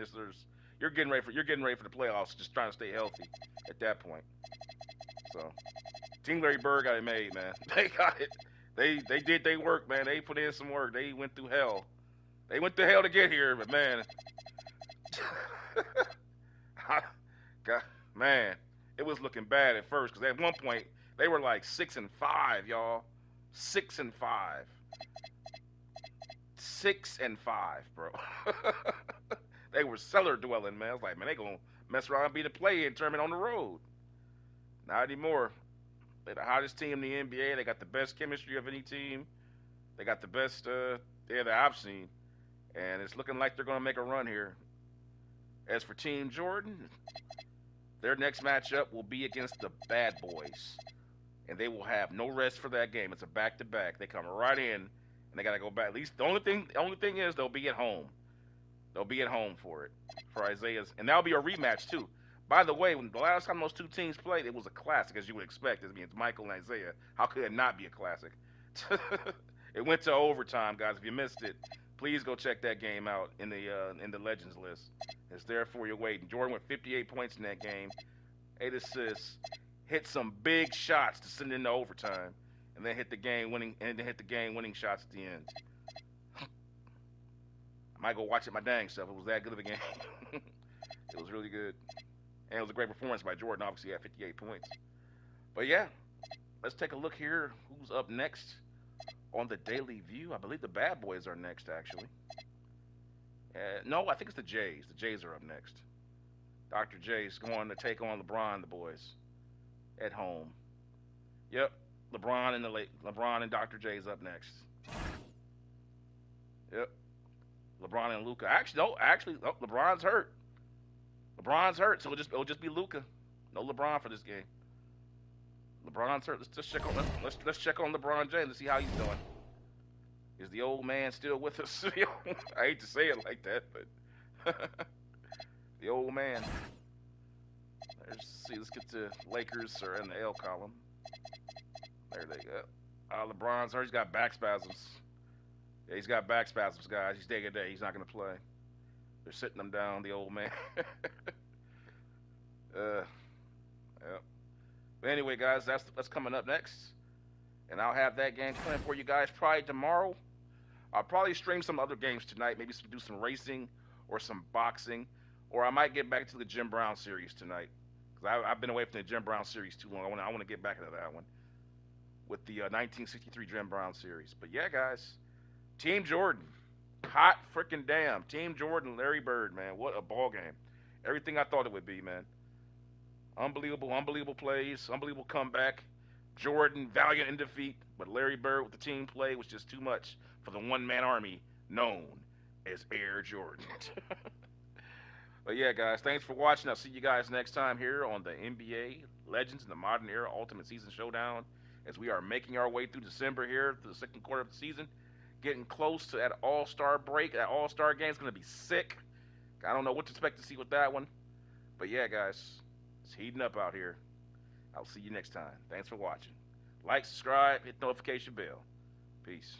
You're getting ready for the playoffs, just trying to stay healthy at that point. So, Team Larry Bird got it made, man. They got it. They did their work, man. They put in some work. They went through hell. They went through hell to get here, but man, God, man, it was looking bad at first because at one point they were like 6-5, y'all. 6-5. 6-5, bro. They were cellar dwelling, man. I was like, man, they gonna mess around and be the play-in tournament on the road. Not anymore. They're the hottest team in the NBA. They got the best chemistry of any team. They got the best that I've seen. And it's looking like they're going to make a run here. As for Team Jordan, their next matchup will be against the Bad Boys. And they will have no rest for that game. It's a back-to-back. They come right in, and they got to go back. At least the only thing is they'll be at home. They'll be at home for it, for Isaiah's. And that'll be a rematch, too. By the way, when the last time those two teams played, it was a classic, as you would expect. It means Michael and Isaiah. How could it not be a classic? It went to overtime, guys. If you missed it, please go check that game out in the Legends list. It's there for you waiting. Jordan went 58 points in that game, 8 assists, hit some big shots to send it into overtime, and then hit the game winning shots at the end. I might go watch it my dang self. It was that good of a game. It was really good. And it was a great performance by Jordan. Obviously, he had 58 points. But yeah, let's take a look here. Who's up next on the Daily View? I believe the Bad Boys are next, actually. No, I think it's the Jays. The Jays are up next. Dr. J's going to take on LeBron, the boys, at home. Yep, LeBron and Dr. J's up next. Yep, LeBron and Luka. Actually, LeBron's hurt. LeBron's hurt, so it'll just be Luka. No LeBron for this game. LeBron's hurt. Let's check on LeBron James and see how he's doing. Is the old man still with us? I hate to say it like that, but the old man. Let's get to Lakers are in the L column. There they go. LeBron's hurt. He's got back spasms. Yeah, he's got back spasms, guys. He's day to day. He's not going to play. They're sitting him down, the old man. Yep. But anyway, guys, that's coming up next. And I'll have that game planned for you guys probably tomorrow. I'll probably stream some other games tonight. Maybe do some racing or some boxing. Or I might get back to the Jim Brown series tonight. Because I've been away from the Jim Brown series too long. I want to get back into that one. With the 1963 Jim Brown series. But yeah, guys. Team Jordan. Hot freaking damn. Team Jordan, Larry Bird, man. What a ball game. Everything I thought it would be, man. Unbelievable plays. Unbelievable comeback. Jordan, valiant in defeat. But Larry Bird with the team play was just too much for the one-man army known as Air Jordan. But yeah, guys, thanks for watching. I'll see you guys next time here on the NBA Legends in the Modern Era Ultimate Season Showdown as we are making our way through December here to the second quarter of the season. Getting close to that All-Star break. That All-Star game is going to be sick. I don't know what to expect to see with that one. But yeah, guys, it's heating up out here. I'll see you next time. Thanks for watching. Like, subscribe, hit the notification bell. Peace.